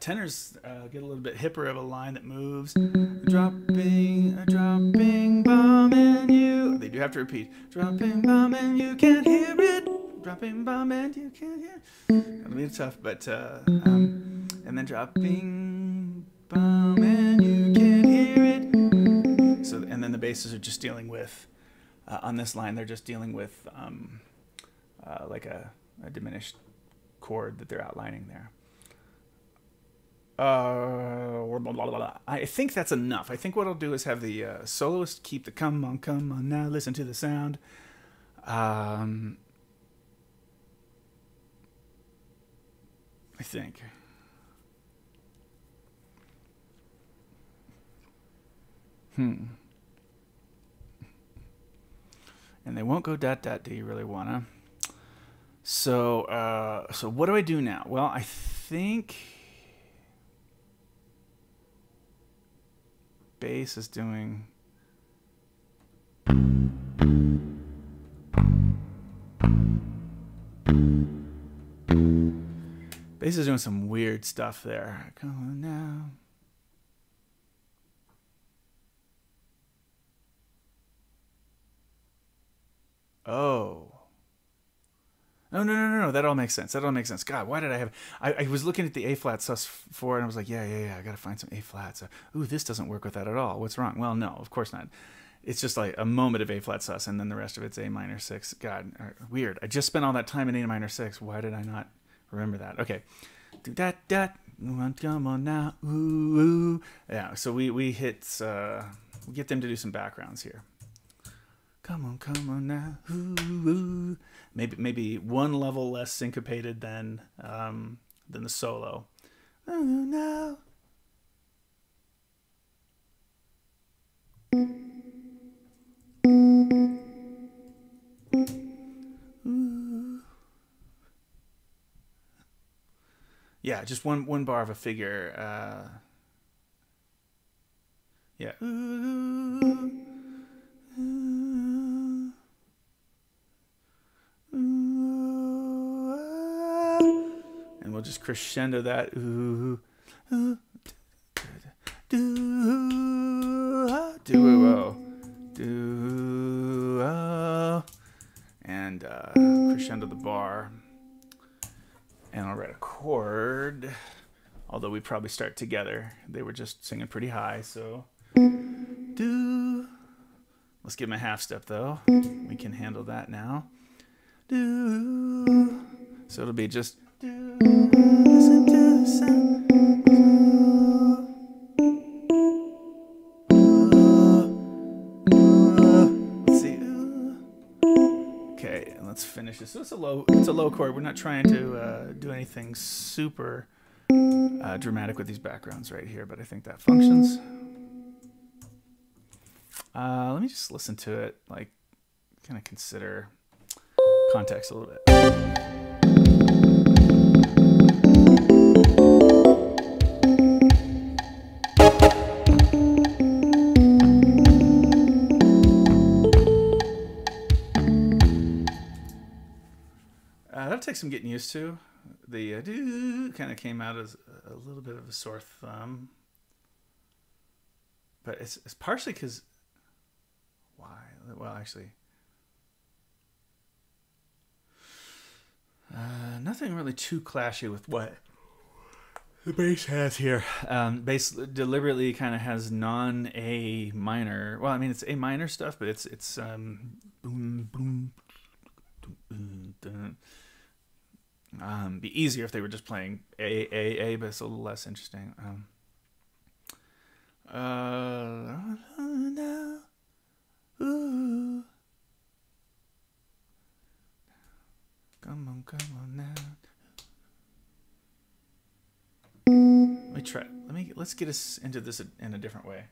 Tenors get a little bit hipper of a line that moves. Dropping bomb and you. They do have to repeat. Dropping bomb and you can't hear it. Dropping bomb and you can't hear it. That'll be tough, but and then dropping bomb and you can't hear it. So and then the basses are just dealing with on this line. They're just dealing with like a diminished chord that they're outlining there. I think that's enough. I think what I'll do is have the soloist keep the come on now, listen to the sound. I think. And they won't go dot dot. Do you really wanna? So what do I do now? Well, I think bass is doing some weird stuff there. Come on now. Oh. No. That all makes sense. God, why did I have... I was looking at the A-flat sus4, and I was like, yeah, I got to find some A-flats. Ooh, this doesn't work with that at all. What's wrong? Well, no, of course not. It's just like a moment of A-flat sus, and then the rest of it's A minor 6. God, weird. I just spent all that time in A minor 6. Why did I not remember that? Okay. Do that. Come on now. Ooh. Yeah, so we hit... we get them to do some backgrounds here. Come on now. Ooh. Maybe one level less syncopated than the solo. Oh no. Ooh. Yeah, just one bar of a figure. Yeah. Ooh. And we'll just crescendo that. Ooh, ooh, do, duo, duo, and crescendo the bar. And I'll write a chord, although we probably start together. They were just singing pretty high, so do. Let's give them a half step though. We can handle that now. Do. So it'll be just do. Listen to the sound. Let's see. Okay, and let's finish this. So it's a low chord. We're not trying to do anything super dramatic with these backgrounds right here, but I think that functions. Let me just listen to it, like, kind of consider context a little bit. That'll take some getting used to. The do kind of came out as a little bit of a sore thumb, but it's partially because why? Well, actually, nothing really too clashy with what the bass has here. Bass deliberately kind of has non-A minor. Well, I mean it's A minor stuff, but it's boom boom. Be easier if they were just playing A, but it's a little less interesting. Ooh. Come on now. Let me try. Let's get us into this in a different way.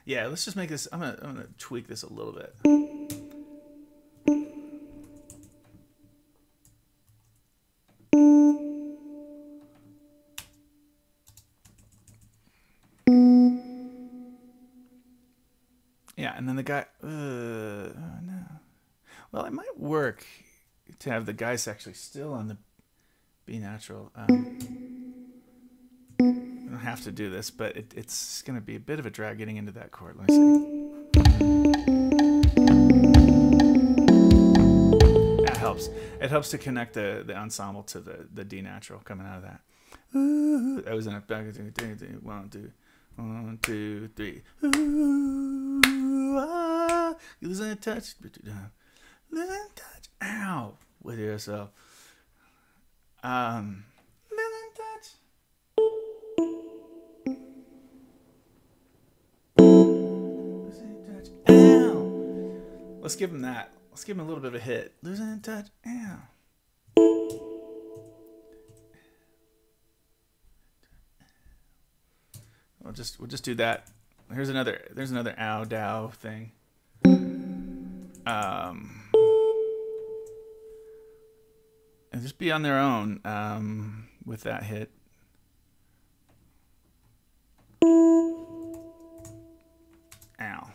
Yeah, let's just make this. I'm gonna tweak this a little bit. Yeah, and then the guy. No. Well, it might work to have the guys actually still on the B natural. I don't have to do this, but it's going to be a bit of a drag getting into that chord. Let me see. That helps. It helps to connect the ensemble to the D natural coming out of that. Ooh, that was in a back. 1, 2, 3. Ooh, ah, losing touch. Losing touch. Ow. With yourself. Losing touch. Losing touch. Ow. Let's give him that. Let's give him a little bit of a hit. Losing touch. Ow. We'll just do that. There's another ow dow thing. And just be on their own with that hit. Ow.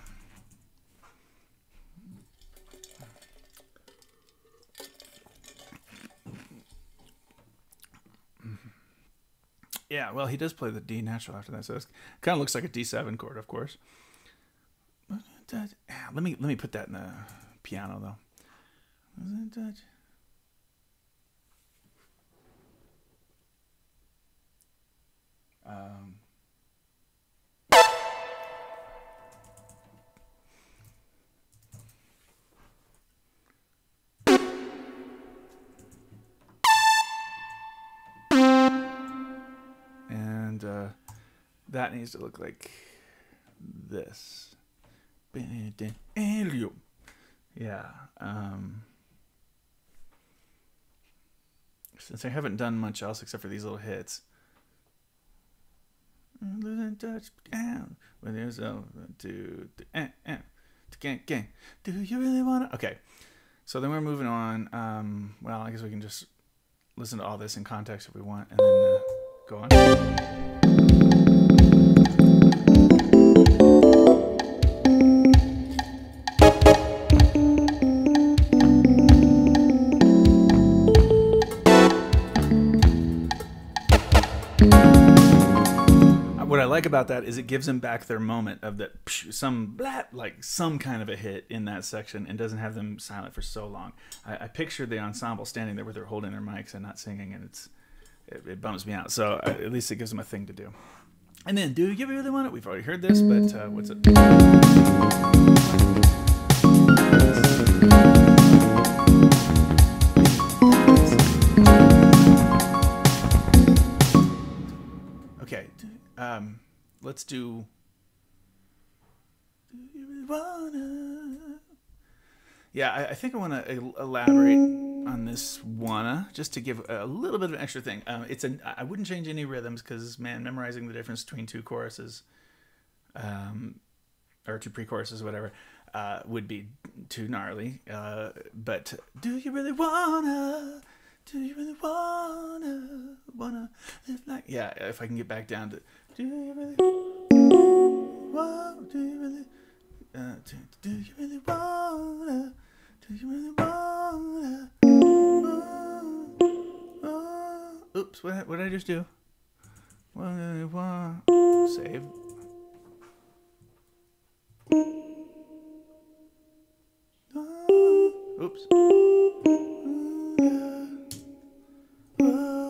Yeah, well, he does play the D natural after that, so it kind of looks like a D7 chord, of course. Let me put that in the piano though. And that needs to look like this. Yeah. Since I haven't done much else except for these little hits. Losing touch down when there's a do you really wanna? Okay, so then we're moving on. Well, I guess we can just listen to all this in context if we want, and then go on. What I like about that is it gives them back their moment of that some kind of a hit in that section, and doesn't have them silent for so long. I pictured the ensemble standing there where they're holding their mics and not singing, and it bums me out. So at least it gives them a thing to do. And then, do you really want it? We've already heard this, but what's it? Okay, let's do. Do you really wanna? Yeah, I think I want to elaborate on this wanna, just to give a little bit of an extra thing. I wouldn't change any rhythms because, man, memorizing the difference between two choruses, or two pre-choruses, or whatever, would be too gnarly. But do you really wanna? Do you really wanna live like? Yeah, if I can get back down to do you really want? Do you really? Do you really wanna? Do you really wanna? Oops! What did I just do? Save. Oops.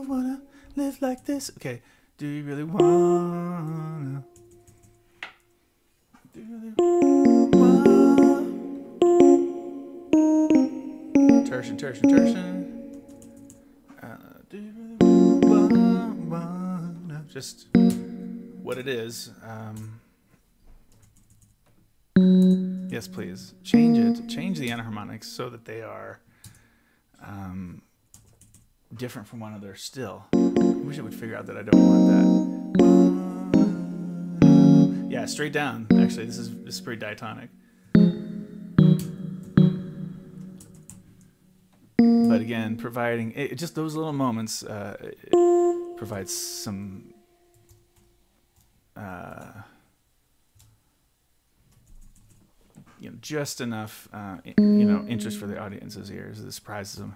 Wanna live like this? Okay. Do you really wanna? Do you really wanna? Tertian. Do you really wanna? Just what it is. Yes, please. Change it. Change the enharmonics so that they are different from one another still. I wish I would figure out that I don't want that. Yeah, straight down. Actually, this is pretty diatonic. But again, providing just those little moments provides some just enough interest for the audience's ears that surprises them.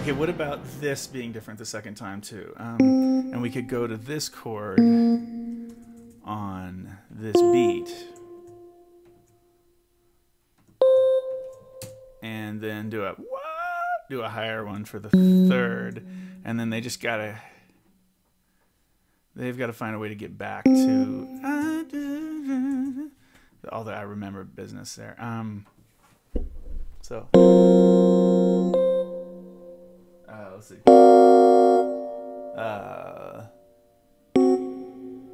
Okay, what about this being different the second time too? And we could go to this chord on this beat, and then do a higher one for the third, and then they've got to find a way to get back to all the I remember business there. So let's see.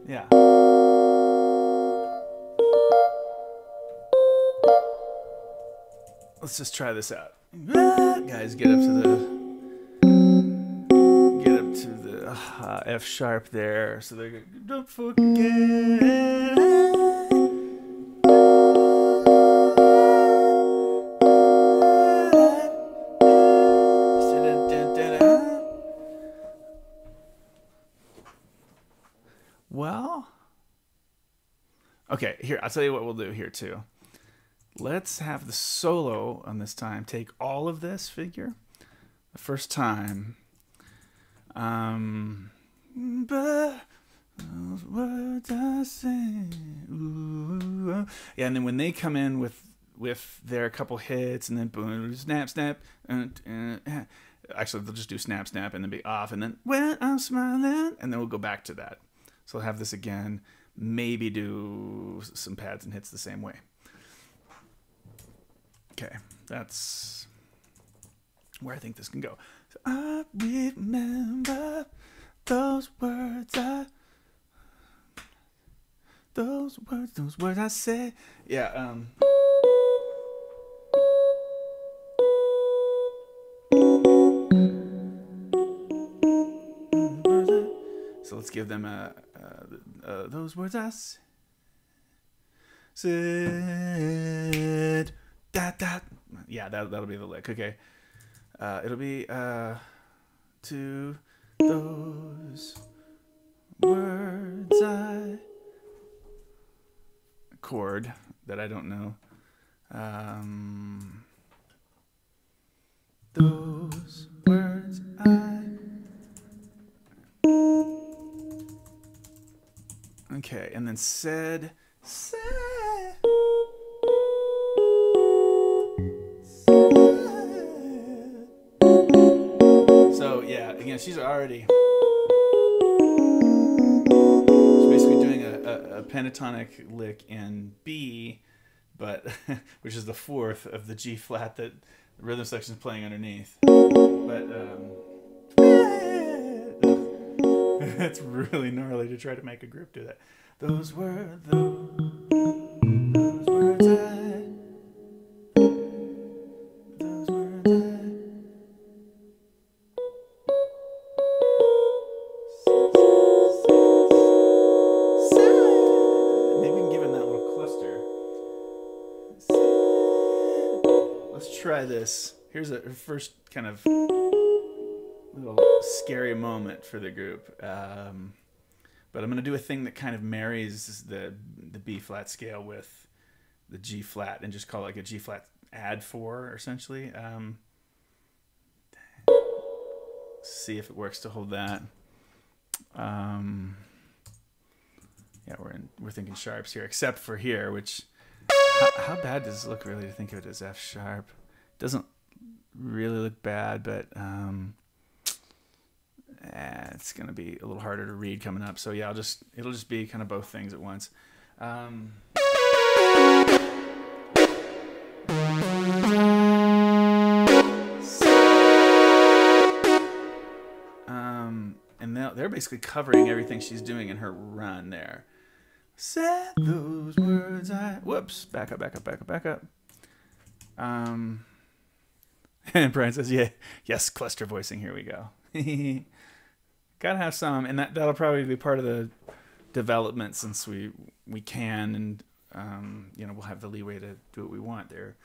Yeah. Let's just try this out. Guys, get up to the F sharp there. So they're good. Don't forget. Well, okay, here, I'll tell you what we'll do here too. Let's have the solo on this time take all of this figure the first time. But those words I say, ooh, yeah, and then when they come in with their couple hits, and then boom, snap, actually they'll just do snap, and then be off, and then when I'm smiling, and then we'll go back to that. So I'll have this again, maybe do some pads and hits the same way. Okay, that's where I think this can go. So I remember those words I said. Yeah, so let's give them those words I said. That. Yeah, that'll be the lick. Okay. It'll be to those words I chord that I don't know. Those words I... Okay, and then said. So yeah, again, she's already... She's basically doing a pentatonic lick in B, but which is the fourth of the G flat that the rhythm section is playing underneath. But it's really gnarly to try to make a group do that. Those were those words those words maybe we can give him that little cluster. Let's try this. Here's a first kind of little scary moment for the group. But I'm going to do a thing that kind of marries the B flat scale with the G flat and just call it like a G flat add 4 essentially. See if it works to hold that. Yeah, we're thinking sharps here, except for here, which how bad does it look really to think of it as F sharp? It doesn't really look bad, but it's gonna be a little harder to read coming up. So yeah, it'll just be kind of both things at once. And they're basically covering everything she's doing in her run there. Said those words whoops, back up. And Brian says, yeah, yes, cluster voicing, here we go. Gotta have some, and that'll probably be part of the development since we can, and we'll have the leeway to do what we want there.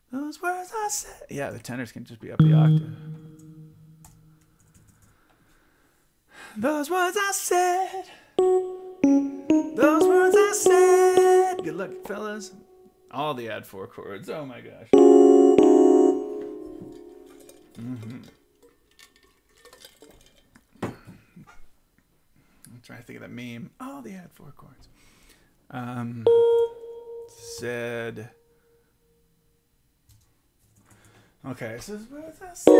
Those words I said. Yeah, the tenors can just be up the octave. Those words I said. Those words I said. Good luck, fellas. All the add 4 chords. Oh my gosh. I'm trying to think of that meme. Oh, they had 4 chords. Said. Okay, so what I said.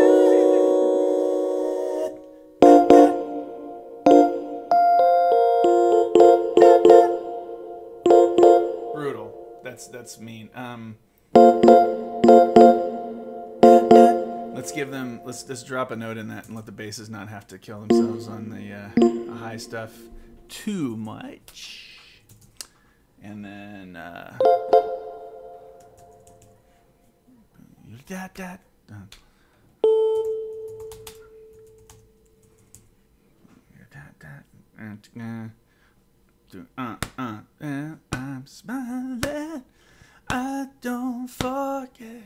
Brutal. That's mean. Let's just drop a note in that and let the basses not have to kill themselves on the high stuff too much. And then I'm smiling, I don't forget.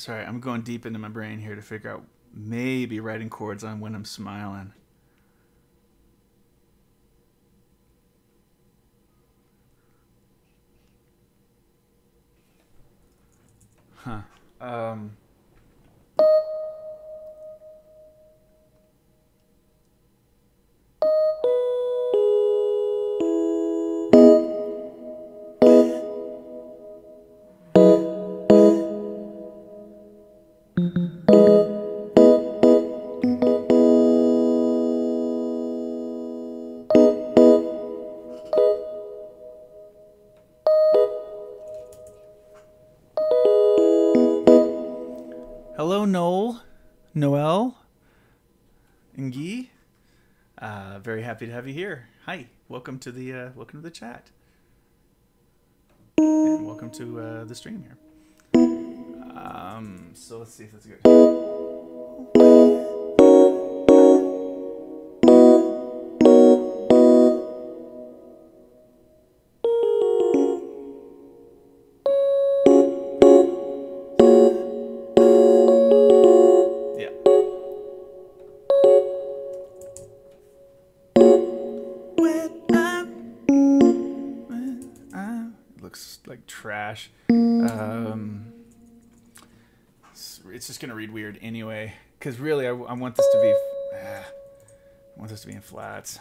I'm going deep into my brain here to figure out maybe writing chords on When I'm Smiling. Huh. Hello, Noel, and Guy. Very happy to have you here. Hi. welcome to the chat, and welcome to the stream here. So let's see if that's good. Like trash. It's just gonna read weird anyway, because really I want this to be in flats.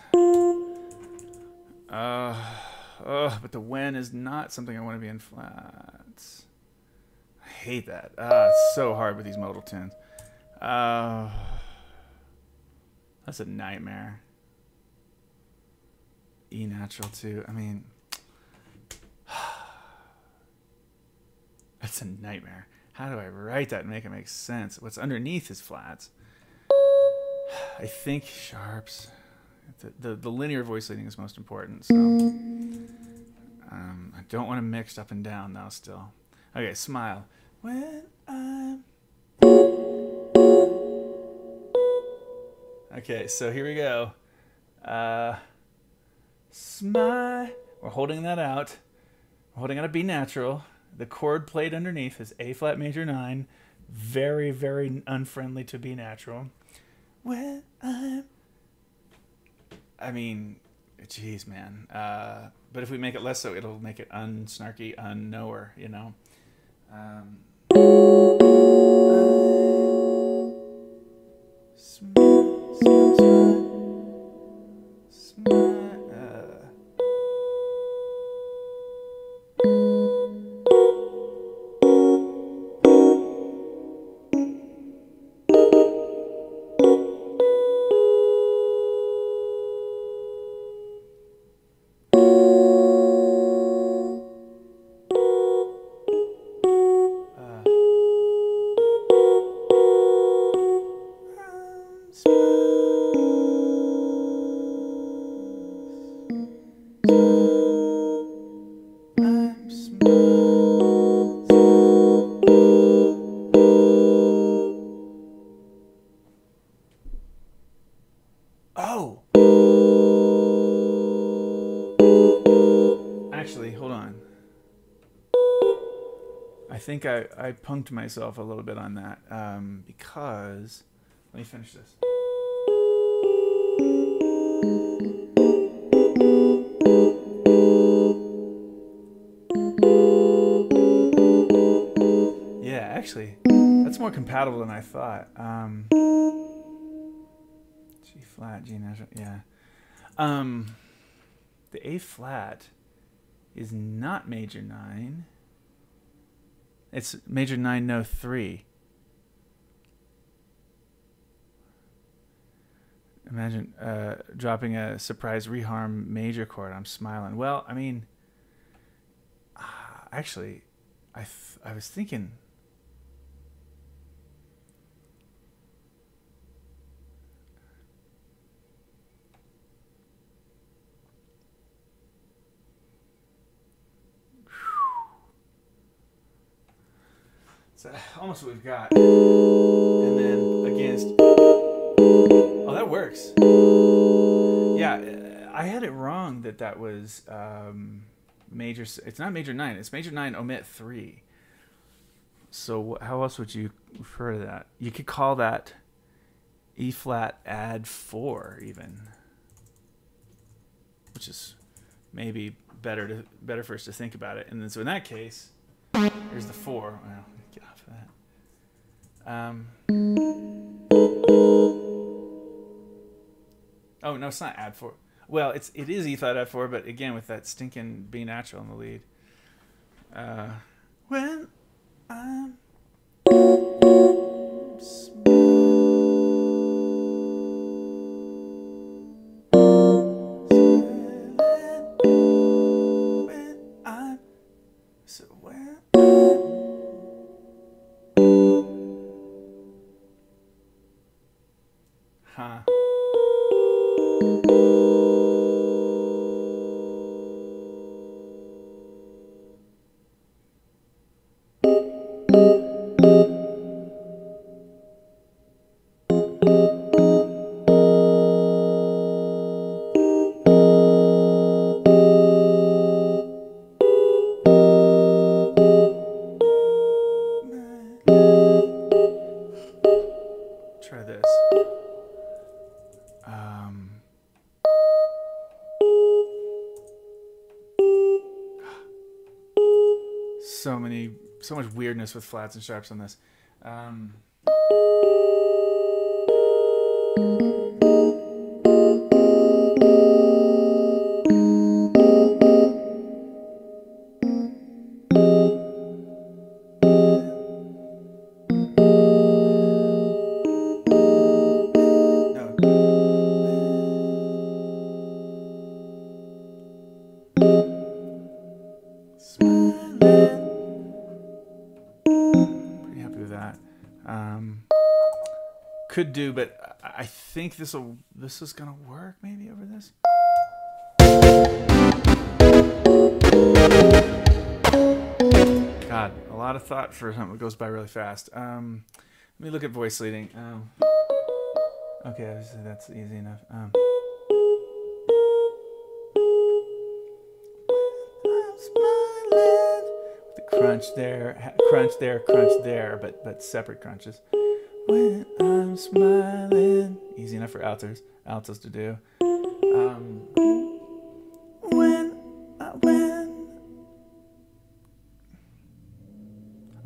But the when is not something I want to be in flats. I hate that. It's so hard with these modal tunes. That's a nightmare. E natural too. I mean, that's a nightmare. How do I write that and make it make sense? What's underneath is flats. I think sharps. The linear voice leading is most important. So I don't want to mix up and down now still. Okay, smile. When I'm... Okay, so here we go. Smile. We're holding that out. We're holding out a B natural. The chord played underneath is A flat major 9. Very, very unfriendly to B natural. When I mean, geez, man. But if we make it less so, it'll make it unsnarky, unknower, you know. I think I punked myself a little bit on that because, let me finish this. Yeah, actually, that's more compatible than I thought. G flat, G natural, yeah. The A flat is not major 9. It's major 9, no 3. Imagine dropping a surprise reharm major chord. I'm smiling. Well, I mean, actually, I was thinking. So almost what we've got. And then against... Oh, that works. Yeah, I had it wrong that was major... It's not major 9. It's major 9, omit 3. So how else would you refer to that? You could call that E flat add 4 even. Which is maybe better for us to think about it. And then so in that case, here's the 4. Well, get off of that. Oh no, it's not add 4. Well, it is E flat add 4, but again with that stinking B natural in the lead. When I'm so much weirdness with flats and sharps on this. Could do, but I think this is gonna work maybe over this. God, a lot of thought for something that goes by really fast. Let me look at voice leading. Okay, obviously that's easy enough. The crunch there, crunch there, but separate crunches. When I'm smiling, easy enough for altos to do.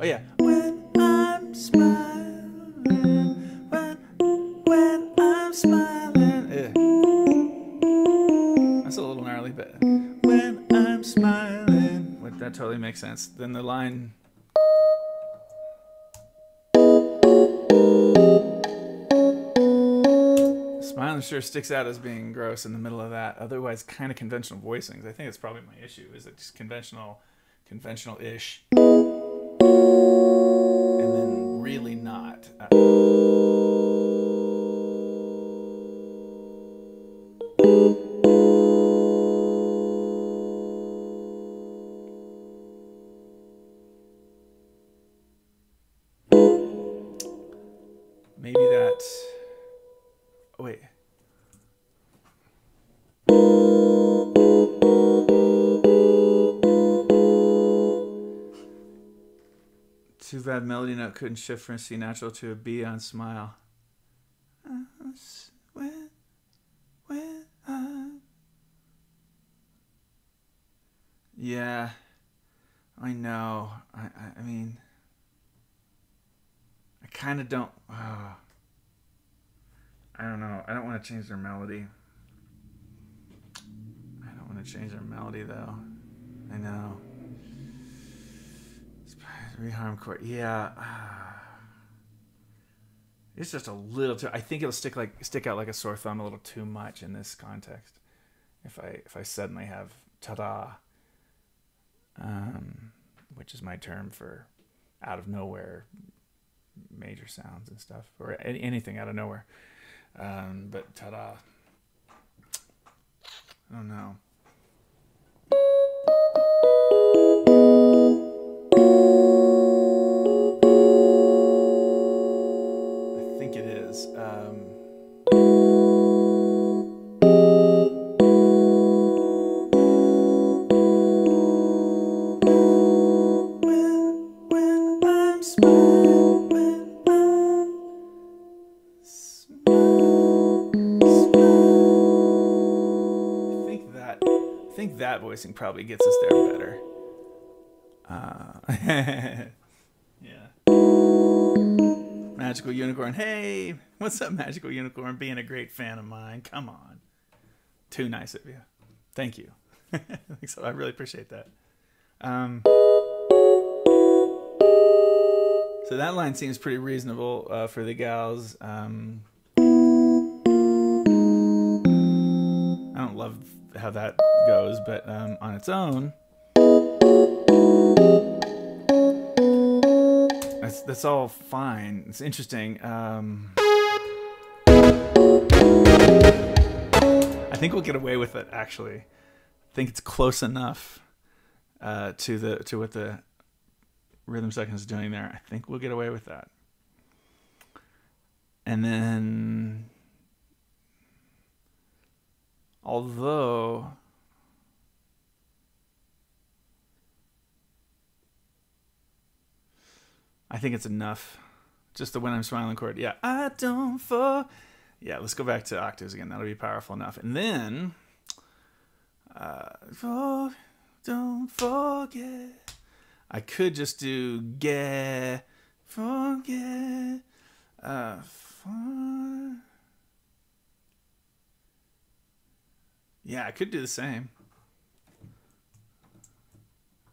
Oh yeah. When I'm smiling, when I'm smiling. That's a little gnarly, but when I'm smiling, that totally makes sense. Then the line. Smiling sure sticks out as being gross in the middle of that. Otherwise, kind of conventional voicings. I think it's probably my issue. Is it just conventional-ish, and then really not. Maybe that. Oh, wait. Too bad melody note couldn't shift from C natural to a B on smile. Yeah, I know. I mean, I kind of don't. I don't know. I don't want to change their melody. I don't want to change their melody though. I know. Reharm chord. Yeah. It's just a little too. I think it'll stick out like a sore thumb a little too much in this context. If I suddenly have ta-da, which is my term for out of nowhere major sounds and stuff, or anything out of nowhere. But ta-da. I don't know. I think it is. When I'm smiling, I think that voicing probably gets us there better. Yeah. Magical Unicorn. Hey, what's up, Magical Unicorn? Being a great fan of mine. Come on. Too nice of you. Thank you. Thanks. I really appreciate that. So that line seems pretty reasonable for the gals. I don't love how that goes, but on its own, that's all fine. It's interesting. I think we'll get away with it. Actually, I think it's close enough to what the rhythm section is doing there. I think we'll get away with that. And then, although I think it's enough. Just the When I'm Smiling chord. Yeah, I don't fall. Yeah, let's go back to octaves again. That'll be powerful enough. And then, don't forget. I could just do get, forget, yeah, I could do the same.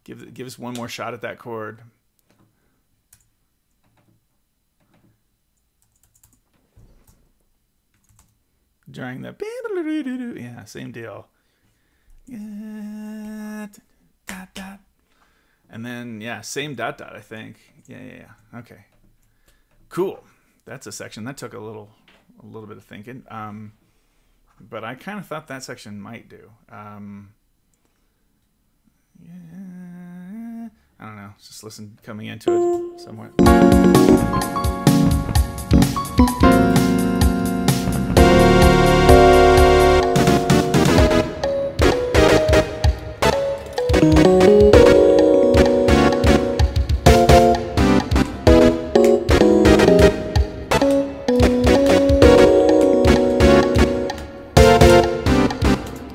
Give us one more shot at that chord. During the, yeah, same deal. And then, yeah, same dot dot, I think. Yeah. Okay. Cool. That's a section that took a little bit of thinking. But I kind of thought that section might do. Yeah, I don't know. Just listen coming into it somewhat.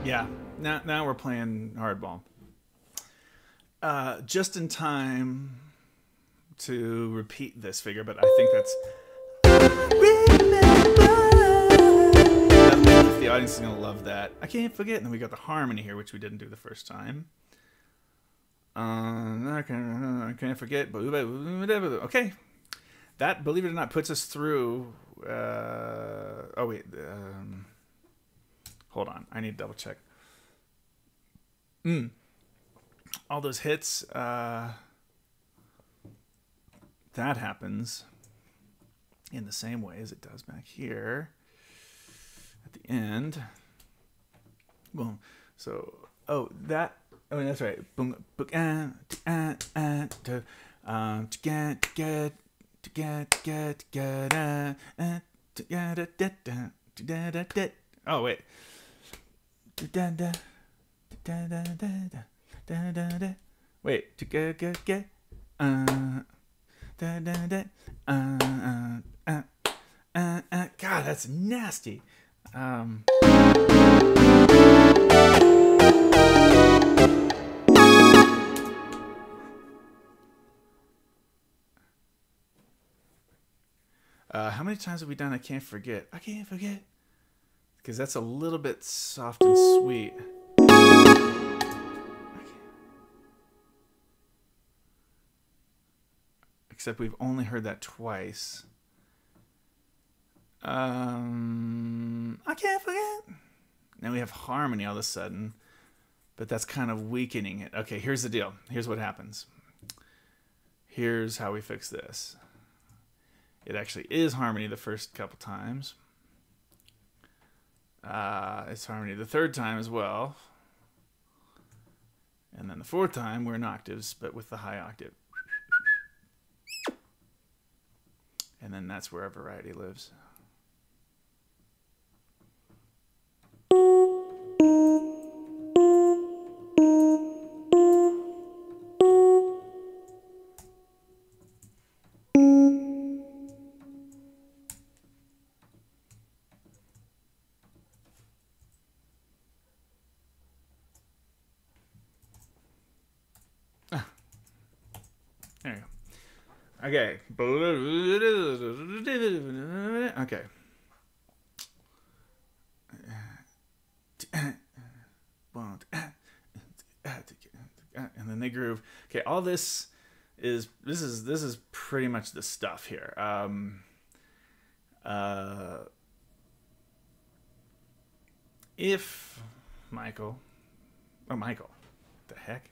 Yeah, now we're playing hardball. Just in time to repeat this figure, but I think that's... The audience is going to love that. I can't forget. And then we got the harmony here, which we didn't do the first time. I can't forget. Okay. That, believe it or not, puts us through... oh, wait. Hold on. I need to double check. All those hits, that happens in the same way as it does back here at the end. Boom. So, that's right. Boom. Oh, wait. Wait, to get God, that's nasty. How many times have we done I can't forget? I can't forget. Because that's a little bit soft and sweet. Except we've only heard that twice. I can't forget. Now we have harmony all of a sudden, but that's kind of weakening it. Okay, here's the deal. Here's what happens. Here's how we fix this. It actually is harmony the first couple times. It's harmony the third time as well. And then the fourth time we're in octaves, but with the high octave. And then that's where our variety lives. There you go. Okay. Okay. And then they groove. Okay, all this is pretty much the stuff here. If Michael, the heck?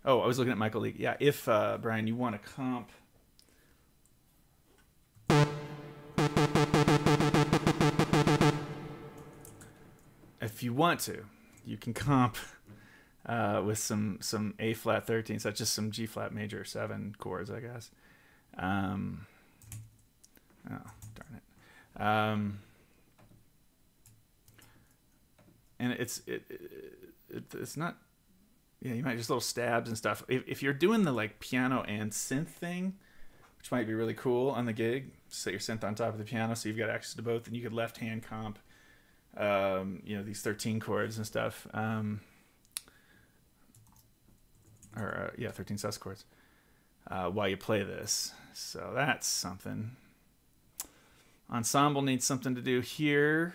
Oh, I was looking at Michael Lee. Yeah, if Brian, you want to comp. If you want to, you can comp with some A flat 13. So that's just some G flat major 7 chords, I guess. Oh, darn it. And it's not. Yeah, you might just little stabs and stuff. If you're doing the like piano and synth thing, which might be really cool on the gig, set your synth on top of the piano so you've got access to both, and you could left hand comp, these 13 chords and stuff, 13 sus chords. while you play this. So that's something. Ensemble needs something to do here.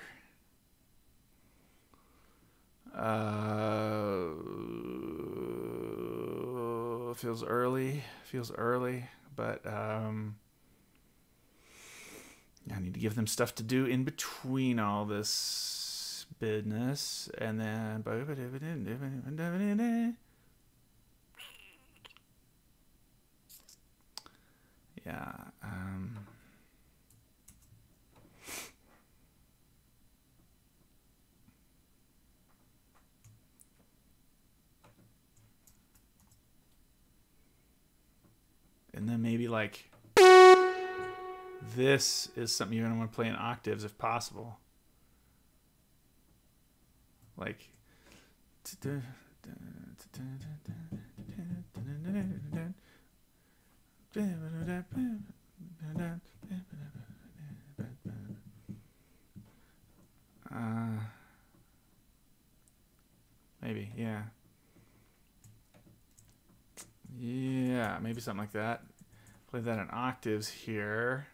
Feels early, but I need to give them stuff to do in between all this business. And then yeah, and then maybe like this is something you're going to want to play in octaves if possible. Like maybe, yeah. Yeah, maybe something like that. Play that in octaves here,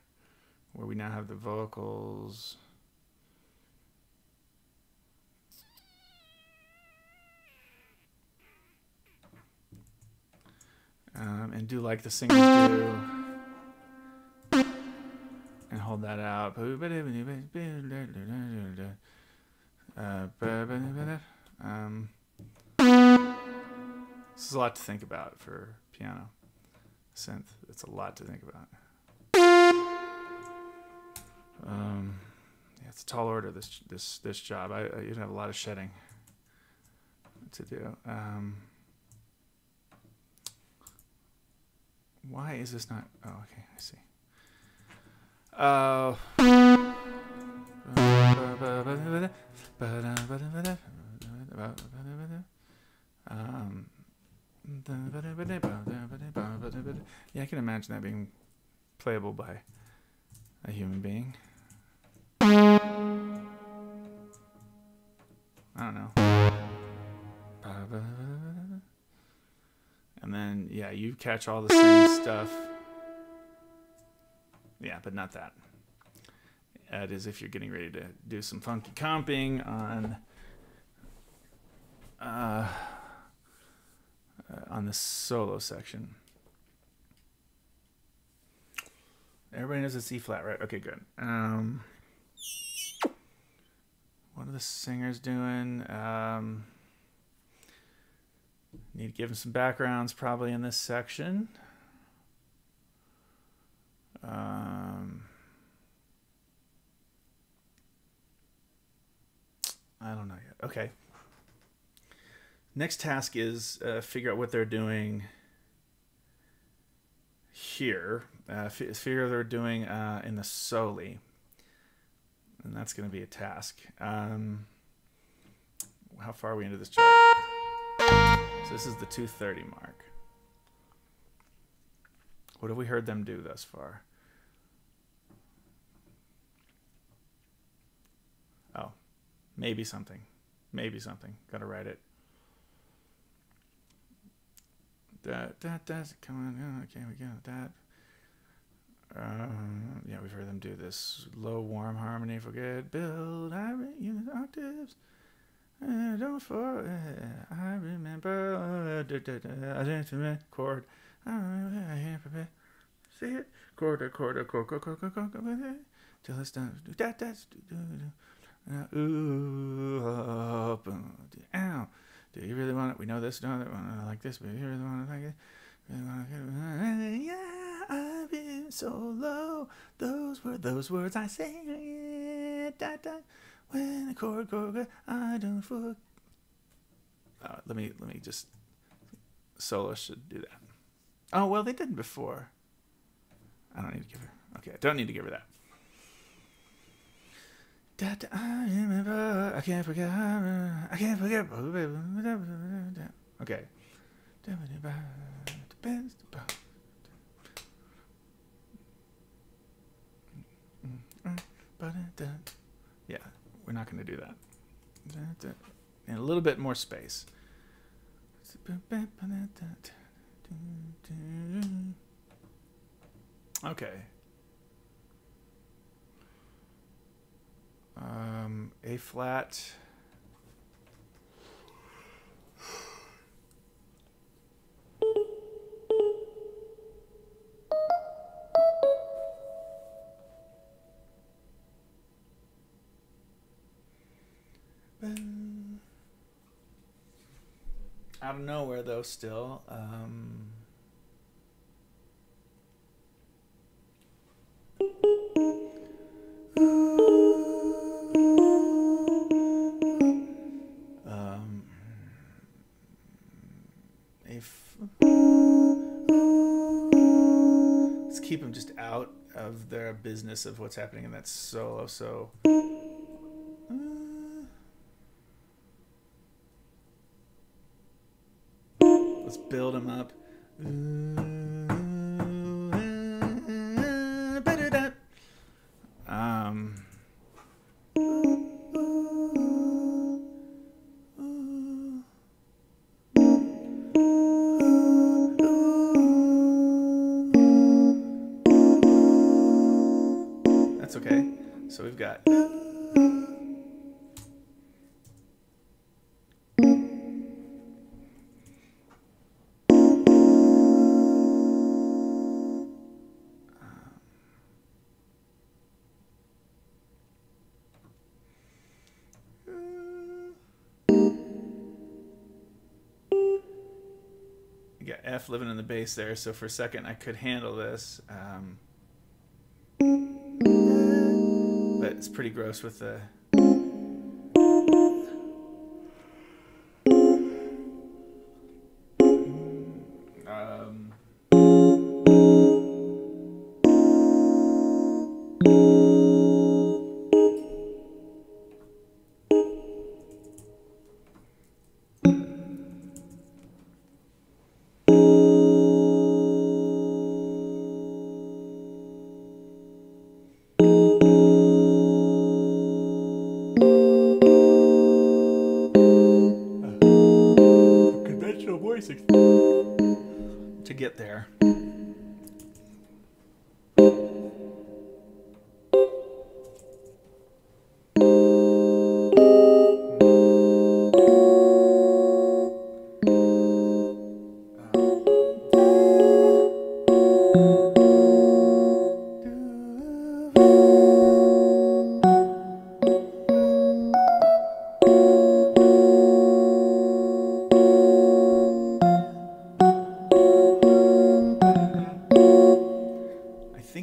where we now have the vocals. And do like the singers do. And hold that out. This is a lot to think about for piano. Synth, it's a lot to think about. Yeah, it's a tall order, this job. You'd have a lot of shedding to do. Why is this not? Oh, okay, I see. Yeah, I can imagine that being playable by a human being. I don't know. And then, yeah, you catch all the same stuff. Yeah, but not that. That is if you're getting ready to do some funky comping on the solo section. Everybody knows it's E flat, right? Okay, good. What are the singers doing? Need to give them some backgrounds probably in this section. I don't know yet. Okay. Next task is figure out what they're doing here. Figure out what they're doing in the soli. And that's going to be a task. How far are we into this chart? So this is the 2:30 mark. What have we heard them do thus far? Oh, maybe something. Maybe something. Gotta write it. That's coming. Okay, we got that. Yeah, we've heard them do this low warm harmony. Forget build. I use octaves. Don't forget. I remember. I didn't chord. I can't prepare. See it. Chord. Till it's done. Ooh, ow. Do you really want it? We know this. No, that one. I like this, but you really want it like it? Yeah, I've been so low. Those were those words I say. When the chord goes, I don't forget. Let me just. Solo should do that. Oh well, they did before. I don't need to give her. Okay, I don't need to give her that. I remember. I can't forget. I can't forget. Okay. Yeah, we're not going to do that. And a little bit more space. Okay. A flat. Out of nowhere though, still. Let's keep them just out of their business of what's happening in that solo. So let's build them up. That's okay. So we've got F living in the bass there, so for a second I could handle this, but it's pretty gross with the to get there.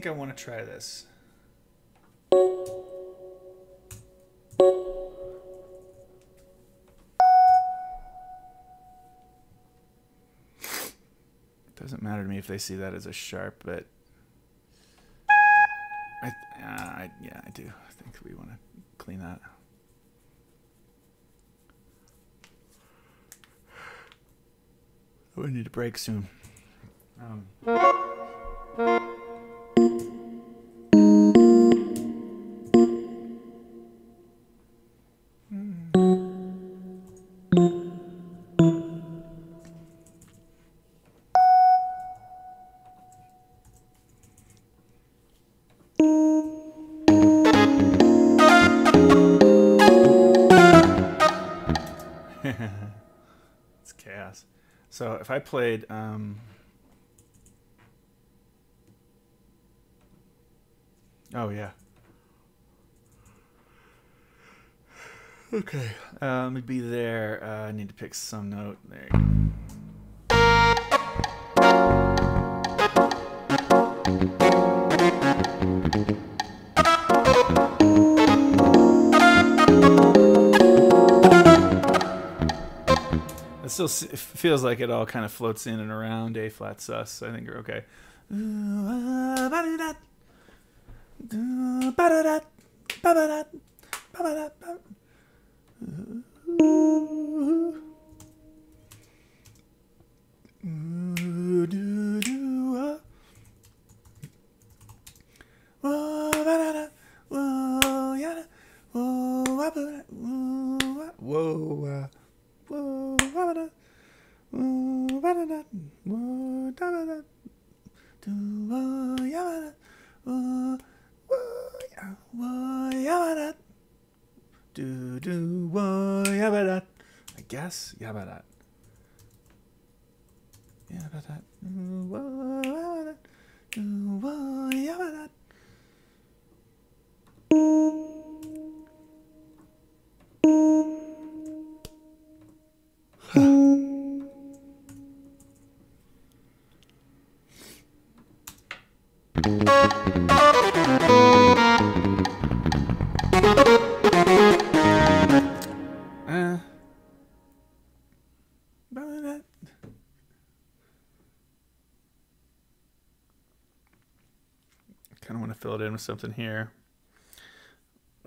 I want to try this. Doesn't matter to me if they see that as a sharp, but yeah, I do. I think we want to clean that. We need a break soon. It's chaos. So if I played oh yeah. Okay. Let me be there. I need to pick some note. There you go. It still feels like it all kind of floats in and around A flat sus. So I think you're okay. Do yabba da. Yabba da. Do yabba da. I guess yabba da. Yabba da. Do yabba da. Kind of want to fill it in with something here.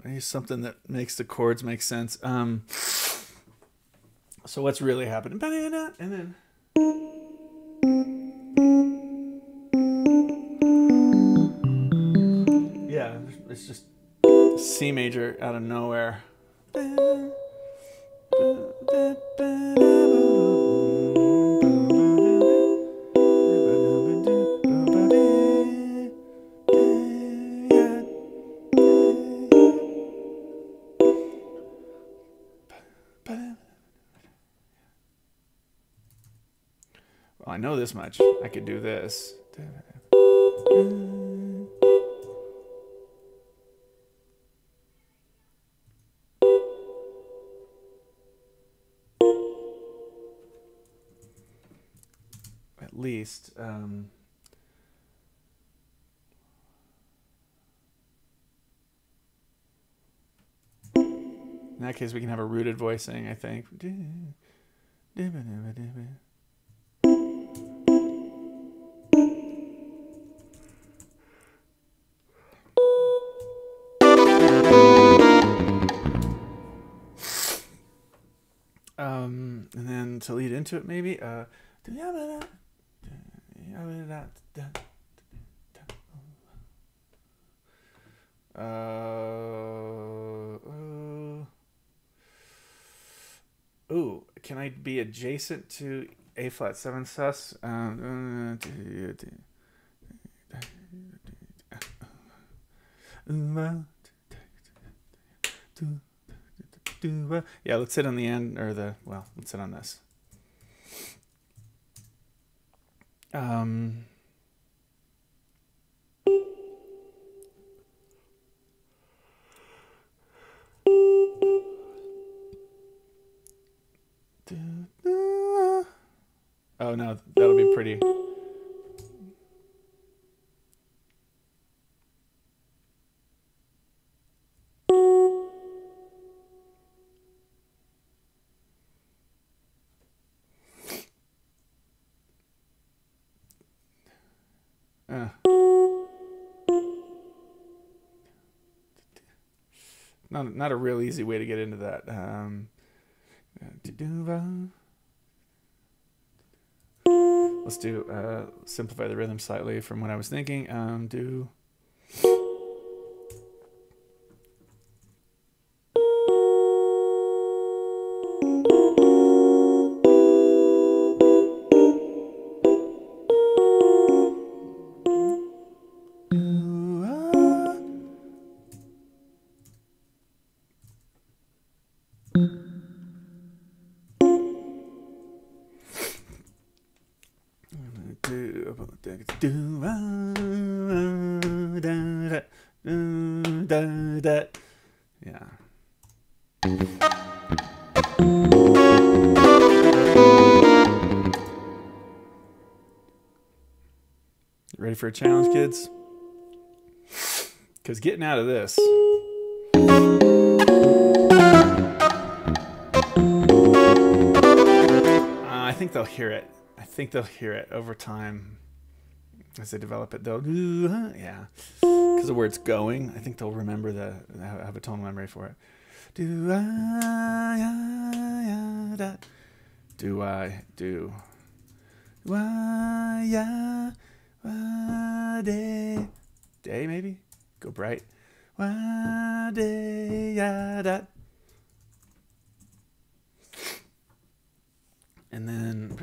I use something that makes the chords make sense. So what's really happening? And then yeah, it's just C major out of nowhere. Well, I know this much. I could do this. At least. In that case, we can have a rooted voicing, I think. And then to lead into it, maybe. Ooh, can I be adjacent to A flat 7 sus? Yeah, let's sit on the end, or the, well, let's sit on this. Oh no, that'll be pretty. Not a real easy way to get into that. Let's do simplify the rhythm slightly from what I was thinking. Do. Yeah. Ready for a challenge, kids? Because getting out of this. I think they'll hear it. I think they'll hear it over time as they develop it. They'll, yeah, because of where it's going. I think they'll remember have a tonal memory for it. Do I da? Do I do? Why ya? Day maybe. Go bright. Why day ya da? And then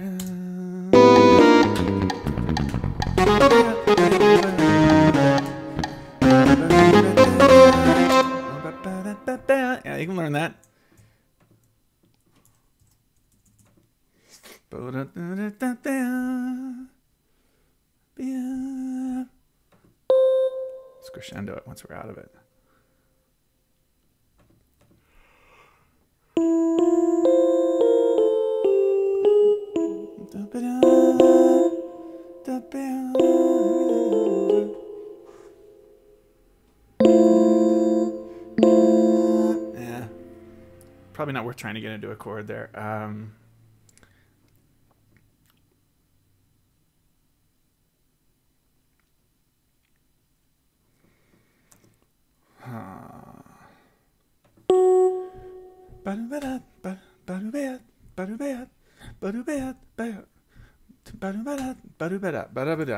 Let's crescendo it once we're out of it. Yeah, probably not worth trying to get into a chord there.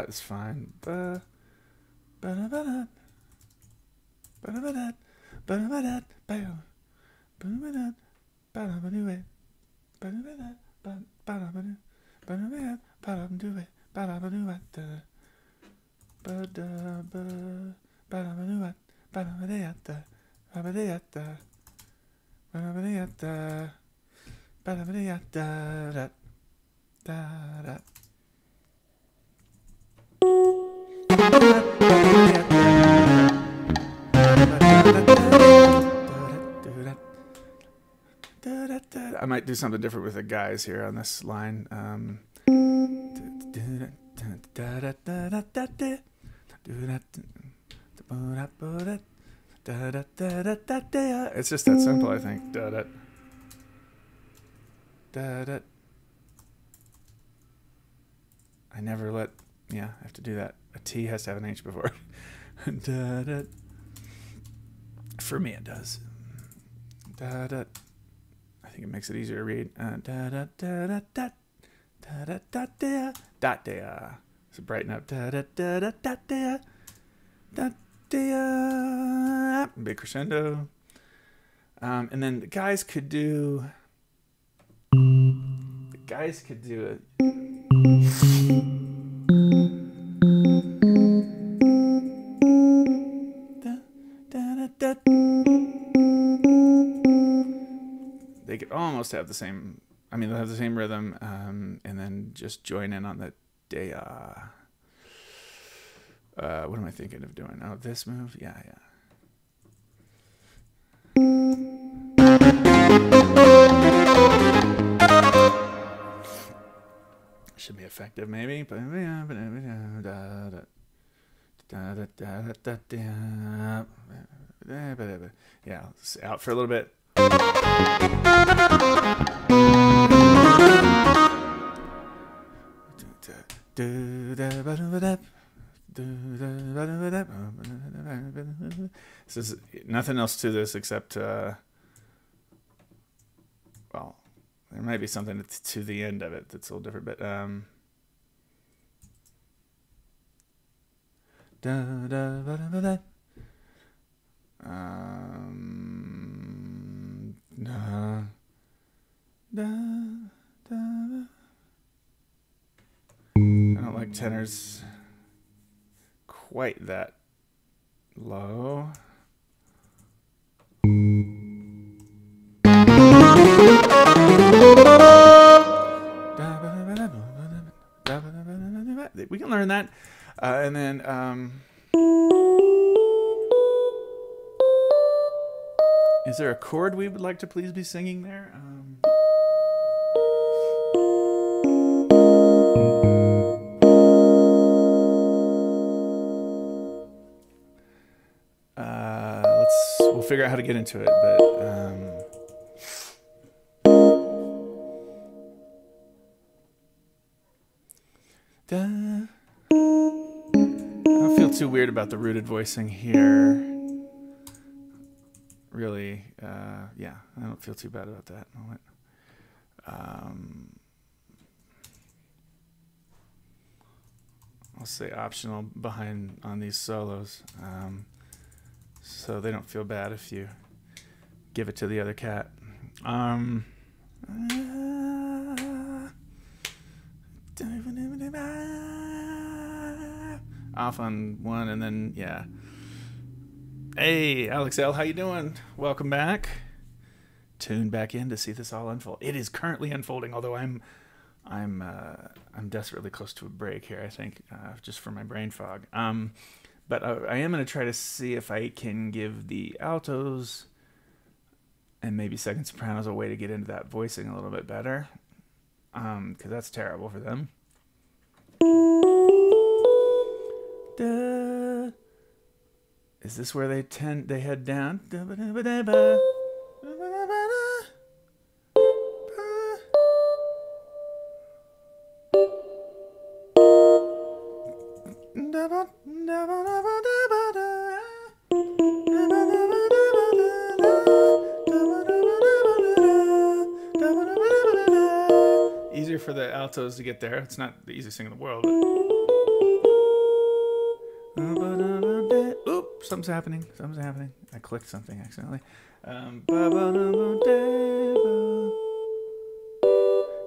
It's fine. I might do something different with the guys here on this line. It's just that simple, I think. I never let, I have to do that. A T has to have an H before. For me, it does. I think it makes it easier to read. So brighten up. Big crescendo. And then the guys could do a they could almost have the same, they'll have the same rhythm, and then just join in on the day. What am I thinking of doing? Oh, this move? Yeah. Should be effective, maybe. Yeah, out for a little bit. This is nothing else to this except, well, there might be something to the end of it that's a little different, but I don't like tenors quite that low. We can learn that, and then is there a chord we would like to please be singing there? We'll figure out how to get into it, but I don't feel too weird about the rooted voicing here. Really, yeah, I don't feel too bad about that moment. I'll say optional behind on these solos, so they don't feel bad if you give it to the other cat. Off on one, and then yeah. Hey, Alex L, how you doing? Welcome back. Tune back in to see this all unfold. It is currently unfolding, although I'm I'm desperately close to a break here, I think, just for my brain fog. But I am going to try to see if I can give the altos and maybe second sopranos a way to get into that voicing a little bit better, because that's terrible for them. Da. Is this where they head down? Easier for the altos to get there. It's not the easiest thing in the world. Oop, something's happening. Something's happening. I clicked something accidentally.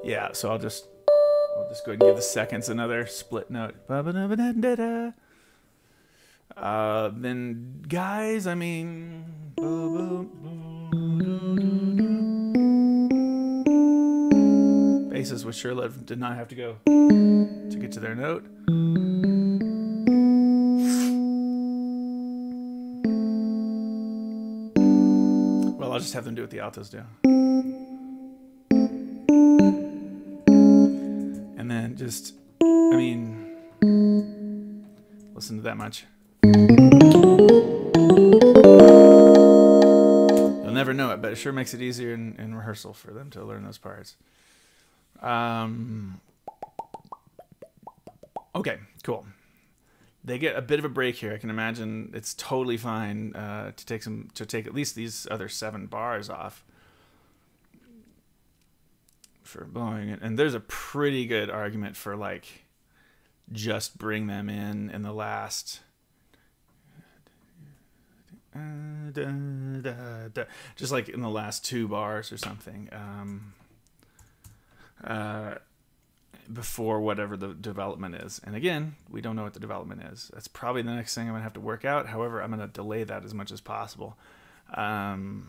Yeah, so we'll just go ahead and give the seconds another split note. Then guys, I mean, basses with Sherlock did not have to go to get to their note. Well, I'll just have them do what the altos do. And then just, I mean, listen to that much. You'll never know it, but it sure makes it easier in rehearsal for them to learn those parts. Okay, cool. They get a bit of a break here. I can imagine it's totally fine to take at least these other 7 bars off for blowing it. And there's a pretty good argument for like just bring them in the last just like in the last 2 bars or something, before whatever the development is. And again, we don't know what the development is. That's probably the next thing I'm gonna have to work out. However, I'm gonna delay that as much as possible, having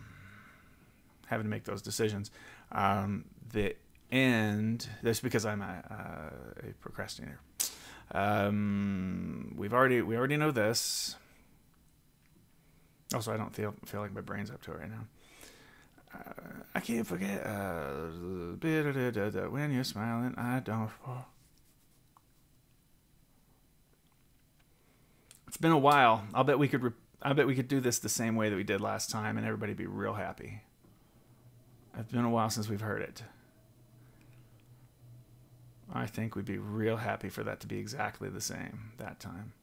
to make those decisions. The end, that's because I'm a procrastinator. We already know this. Also, I don't feel like my brain's up to it right now. I can't forget when you're smiling, I don't fall. It's been a while. I bet we could do this the same way that we did last time, and everybody be real happy. It's been a while since we've heard it. I think we'd be real happy for that to be exactly the same that time.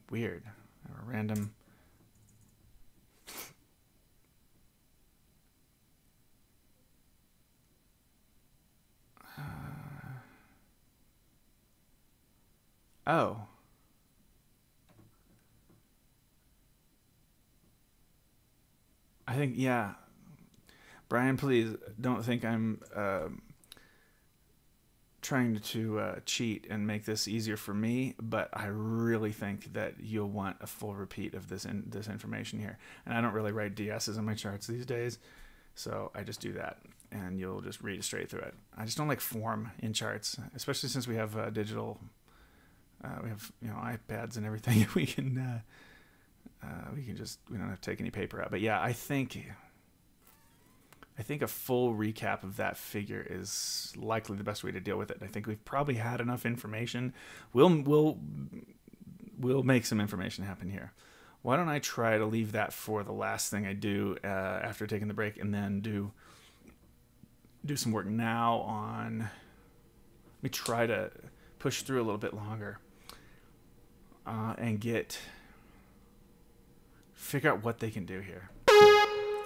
Weird. A random. Oh. I think, yeah. Brian, please don't think I'm trying to cheat and make this easier for me, but I really think that you'll want a full repeat of this information here. And I don't really write DSs on my charts these days, so I just do that, and you'll just read straight through it. I just don't like form in charts, especially since we have digital. We have iPads and everything. We can we don't have to take any paper out. But yeah, I think a full recap of that figure is likely the best way to deal with it. I think we've probably had enough information. We'll make some information happen here. Why don't I try to leave that for the last thing I do after taking the break, and then do some work now on. Let me try to push through a little bit longer and figure out what they can do here.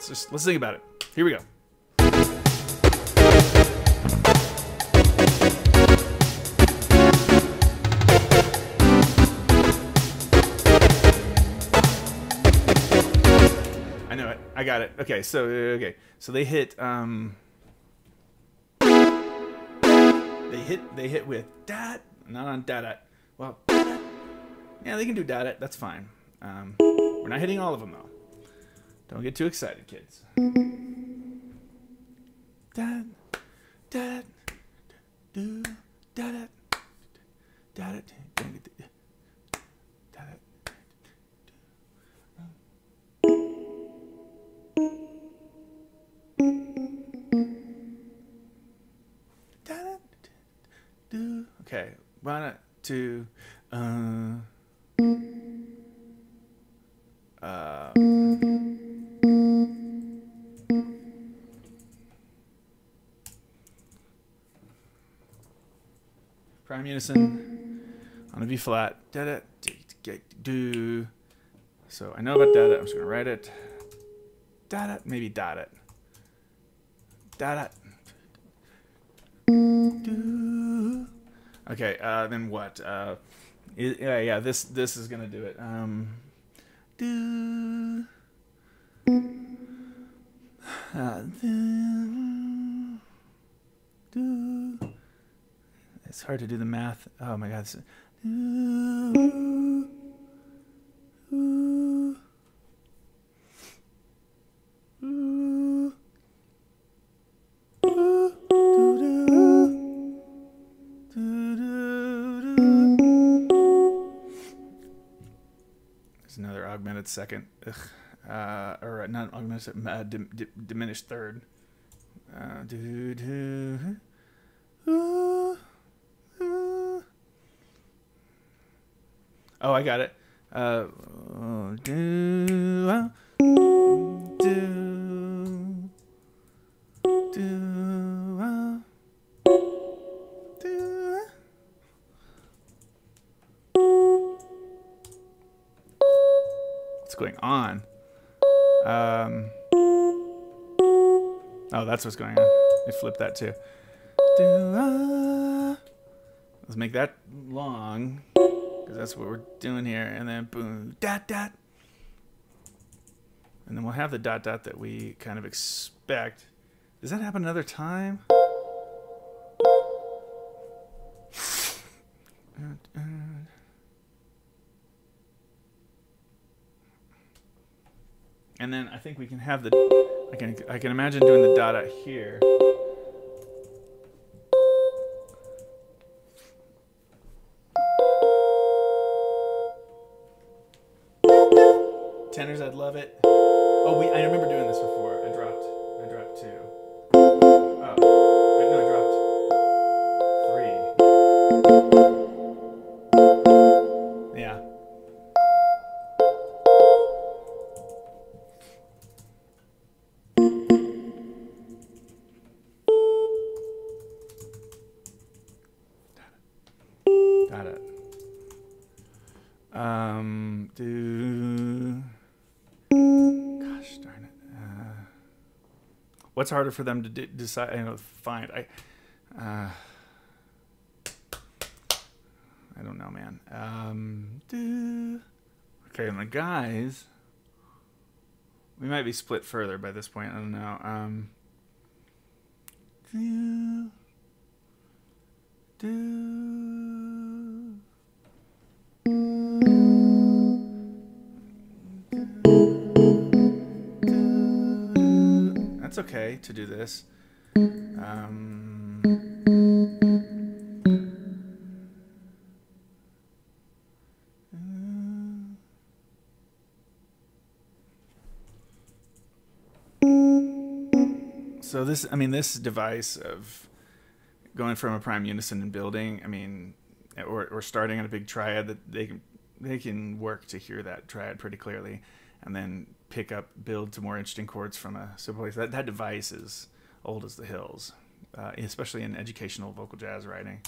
Let's think about it. Here we go. I know it. I got it. Okay, so they hit they hit with dat, not on dat. Well, yeah, they can do dat. That's fine. We're not hitting all of them though. Don't get too excited, kids. Dat, dat, Okay, 1, 2. Prime unison on a B flat. Do. So I know about da. I'm just gonna write it. Da. Maybe dot it. Da. Do. Okay. Then what? Yeah. This is gonna do it. Do. Do. It's hard to do the math. Oh my God. There's another augmented second. Or not augmented, diminished third. Oh, I got it. What's going on? Oh, that's what's going on. They flipped that too. Let's make that long, because that's what we're doing here. And then boom, dot. And then we'll have the dot that we kind of expect. Does that happen another time? And then I think we can have the, I can imagine doing the dot here. Tenors, I'd love it. Oh, I remember doing this before. I dropped 2. Oh, wait, no, I dropped 3. Yeah. Gosh darn it. What's harder for them to decide? Find. I don't know, man. Okay, and the guys, we might be split further by this point. I don't know. That's okay to do this. So this device of going from a prime unison and building, or starting on a big triad, that they can work to hear that triad pretty clearly, and then build to more interesting chords from a simple place. That device is old as the hills, especially in educational vocal jazz writing.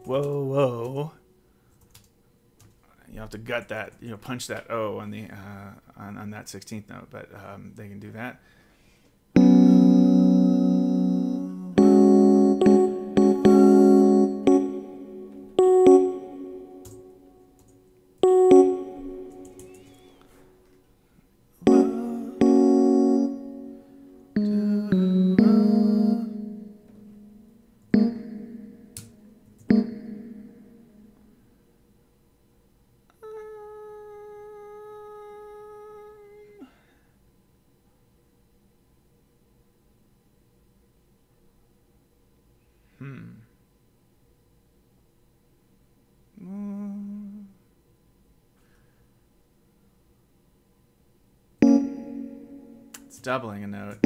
Whoa. You have to gut that, punch that O on the on that 16th note, but they can do that. doubling a note.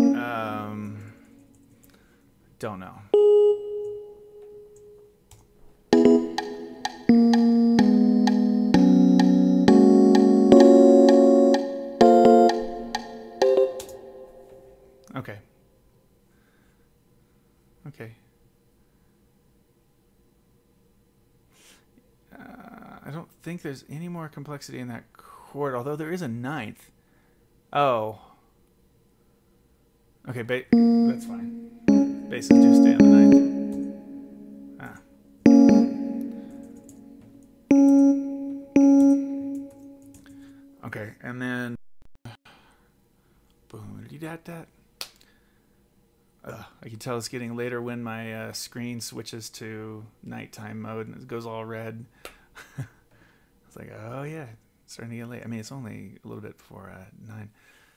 Don't know. Okay. Okay. I don't think there's any more complexity in that chord, although there is a ninth. Oh. Okay, that's fine. Basses do stay on the ninth. Ah. Okay, and then boom-de-dat-dat. I can tell it's getting later when my screen switches to nighttime mode and it goes all red. It's like, oh yeah, it's starting to get late. I mean, it's only a little bit before 9.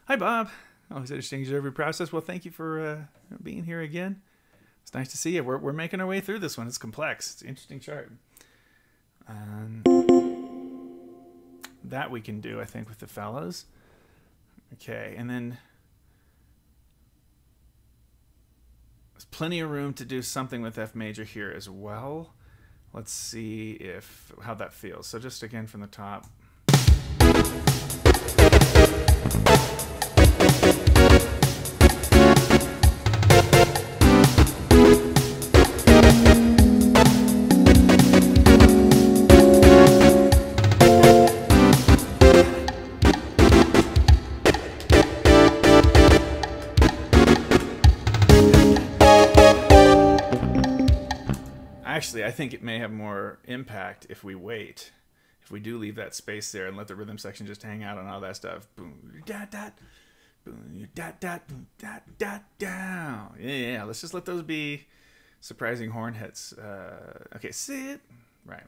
Hi, Bob. Always interesting to observe your process. Well, thank you for being here again. It's nice to see you. We're making our way through this one. It's complex. It's an interesting chart. That we can do, I think, with the fellows. Okay, and then there's plenty of room to do something with F major here as well. Let's see how that feels. So just again from the top. Actually, I think it may have more impact if we wait. If we do leave that space there and let the rhythm section just hang out on all that stuff. Boom, da, da, boom, da, da, boom, da, da, down. Yeah, let's just let those be surprising horn hits. Okay, sit. Right.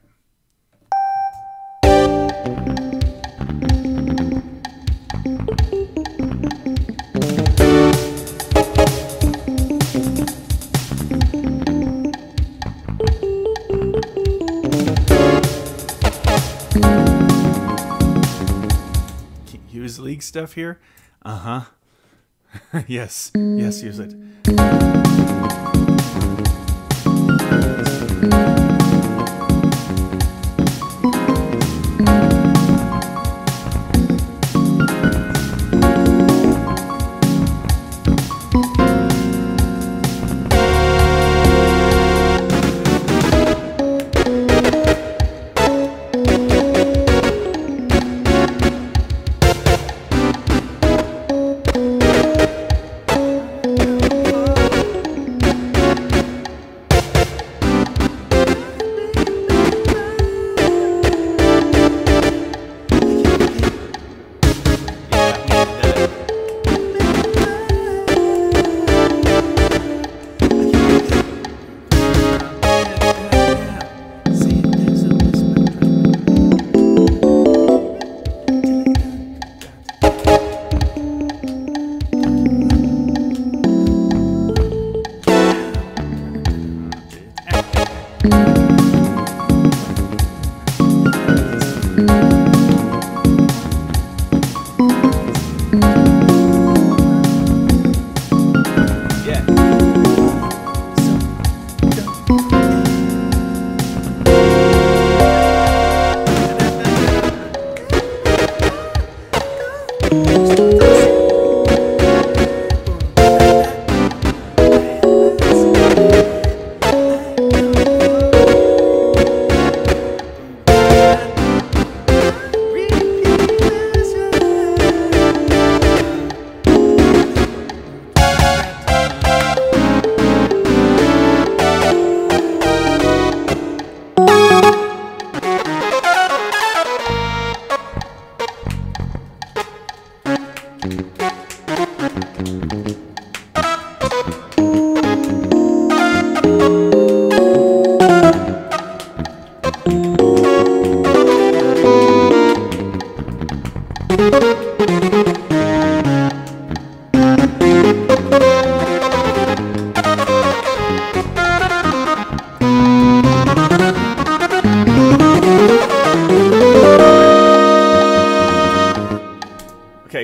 Use league stuff here? Uh-huh. Yes, use it.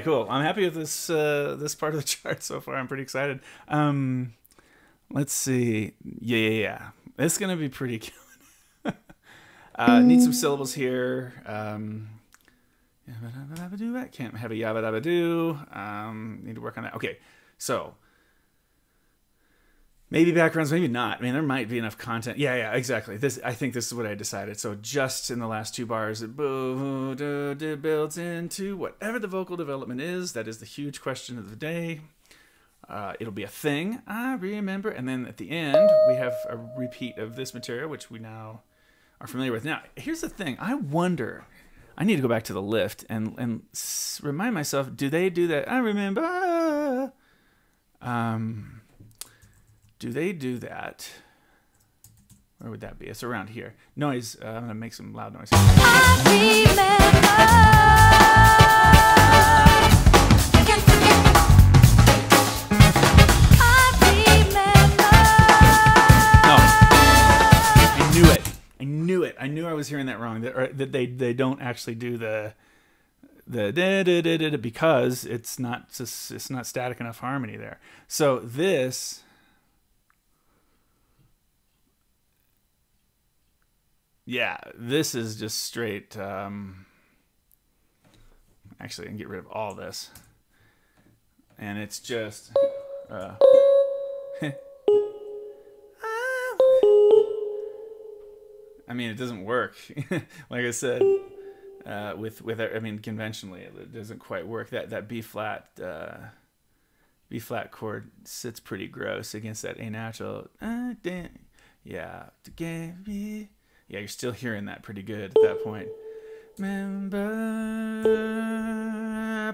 cool. I'm happy with this this part of the chart so far. I'm pretty excited. Let's see. Yeah. It's gonna be pretty good. Need some syllables here. I can't have a yabba dabba do. Need to work on that. Okay, so maybe backgrounds, maybe not. I mean, there might be enough content. Yeah, exactly. I think this is what I decided. So just in the last two bars, it builds into whatever the vocal development is. That is the huge question of the day. It'll be a thing. I remember. And then at the end, we have a repeat of this material, which we now are familiar with. Now, here's the thing. I wonder, I need to go back to the lift and remind myself, do they do that? I remember. Do they do that? Where would that be? It's around here. Noise. I'm going to make some loud noise.
I
I knew I was hearing that wrong. That they don't actually do the because it's not static enough harmony there. So this, yeah, this is just straight. Actually, I can get rid of all this, and it's just. I mean, it doesn't work. Like I said, I mean, conventionally, it doesn't quite work. That B flat chord sits pretty gross against that A natural. Yeah, you're still hearing that pretty good at that point. Remember,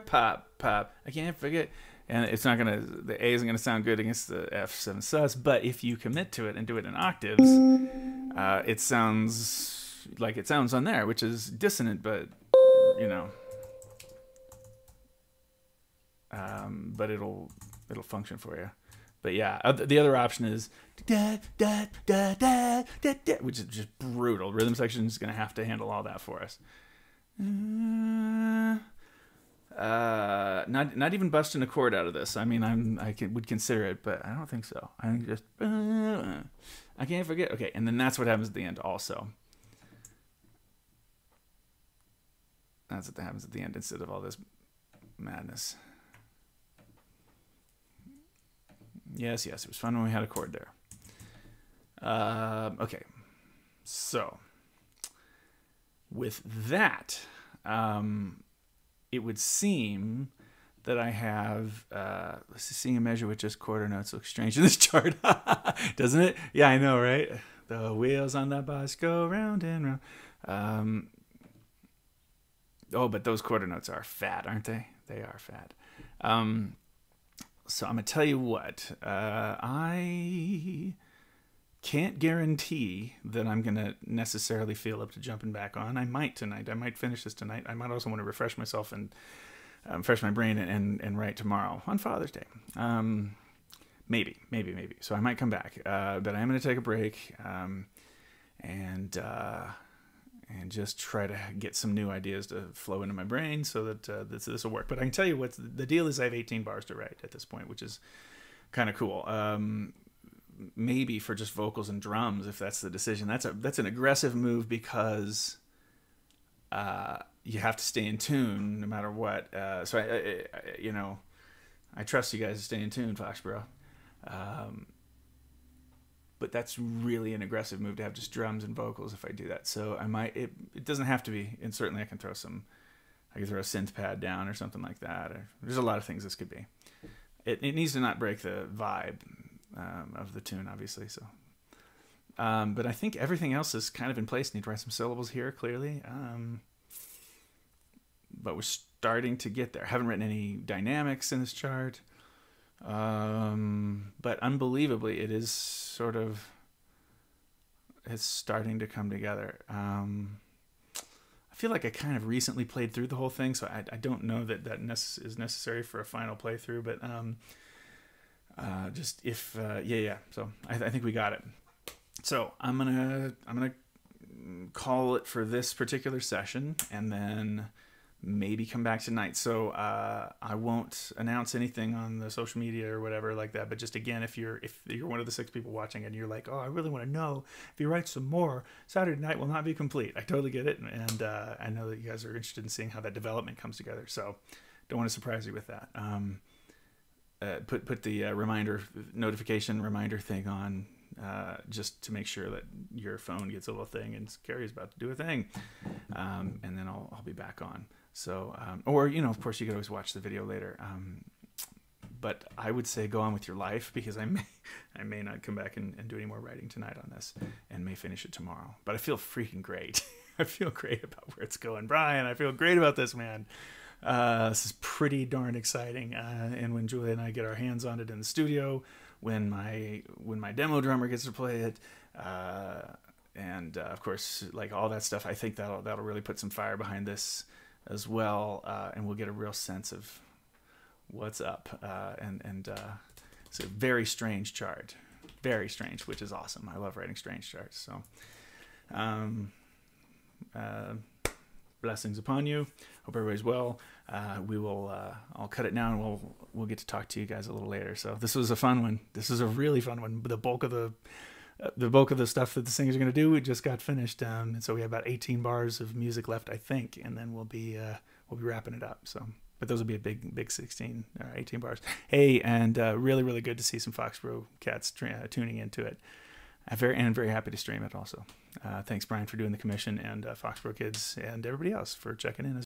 pop. I can't forget. And it's not gonna. The A isn't gonna sound good against the F7 sus. But if you commit to it and do it in octaves, it sounds like it sounds on there, which is dissonant, but you know, but it'll function for you. But yeah, the other option is da da da da da da, which is just brutal. Rhythm section is gonna have to handle all that for us. Not even busting a chord out of this. I mean, I would consider it, but I don't think so. I think just I can't forget. Okay, and then that's what happens at the end also. That's what happens at the end instead of all this madness. Yes, it was fun when we had a chord there. Okay, so with that, it would seem that I have, let's see, seeing a measure with just quarter notes looks strange in this chart. Doesn't it? Yeah, I know, right? The wheels on the bus go round and round. Oh, but those quarter notes are fat, aren't they? They are fat. So I'm going to tell you what. I can't guarantee that I'm going to necessarily feel up to jumping back on. I might tonight. I might finish this tonight. I might also want to refresh myself and refresh my brain and write tomorrow on Father's Day. Maybe. So I might come back. But I am going to take a break and just try to get some new ideas to flow into my brain so that this will work. But I can tell you what the deal is. I have 18 bars to write at this point, which is kind of cool. Maybe for just vocals and drums, if that's the decision. That's an aggressive move because you have to stay in tune no matter what. So I trust you guys to stay in tune, Foxborough. But that's really an aggressive move to have just drums and vocals if I do that. So I might. It doesn't have to be, and certainly I can throw a synth pad down or something like that. There's a lot of things this could be. It needs to not break the vibe of the tune, obviously. So, but I think everything else is kind of in place. Need to write some syllables here, clearly. But we're starting to get there. Haven't written any dynamics in this chart. But unbelievably, it's starting to come together. I feel like I kind of recently played through the whole thing, so I don't know that is necessary for a final playthrough, but just if so I think we got it. So I'm gonna call it for this particular session, and then maybe come back tonight. So I won't announce anything on the social media or whatever like that. But just again, if you're one of the 6 people watching and you're like, oh, I really want to know if you write some more, Saturday night will not be complete. I totally get it, and I know that you guys are interested in seeing how that development comes together. So don't want to surprise you with that. Put the notification reminder thing on. Just to make sure that your phone gets a little thing and Carrie's about to do a thing, and then I'll be back on. So, or of course, you could always watch the video later. But I would say go on with your life, because I may not come back and do any more writing tonight on this, and may finish it tomorrow. But I feel freaking great. I feel great about where it's going, Brian. I feel great about this, man. This is pretty darn exciting. And when Julia and I get our hands on it in the studio, when my demo drummer gets to play it, and of course, like all that stuff, I think that'll really put some fire behind this as well, and we'll get a real sense of what's up. And it's a very strange chart, very strange, which is awesome. I love writing strange charts. So, blessings upon you. Hope everybody's well. We will. I'll cut it now, and we'll get to talk to you guys a little later. So this was a fun one. This is a really fun one. The bulk of the stuff that the singers are going to do, we just got finished. And so we have about 18 bars of music left, I think, and then we'll be wrapping it up. So, but those will be a big 16 or 18 bars. Hey, and really, really good to see some Foxborough cats tuning into it. Very happy to stream it also. Thanks, Brian, for doing the commission, and Foxborough kids and everybody else for checking in.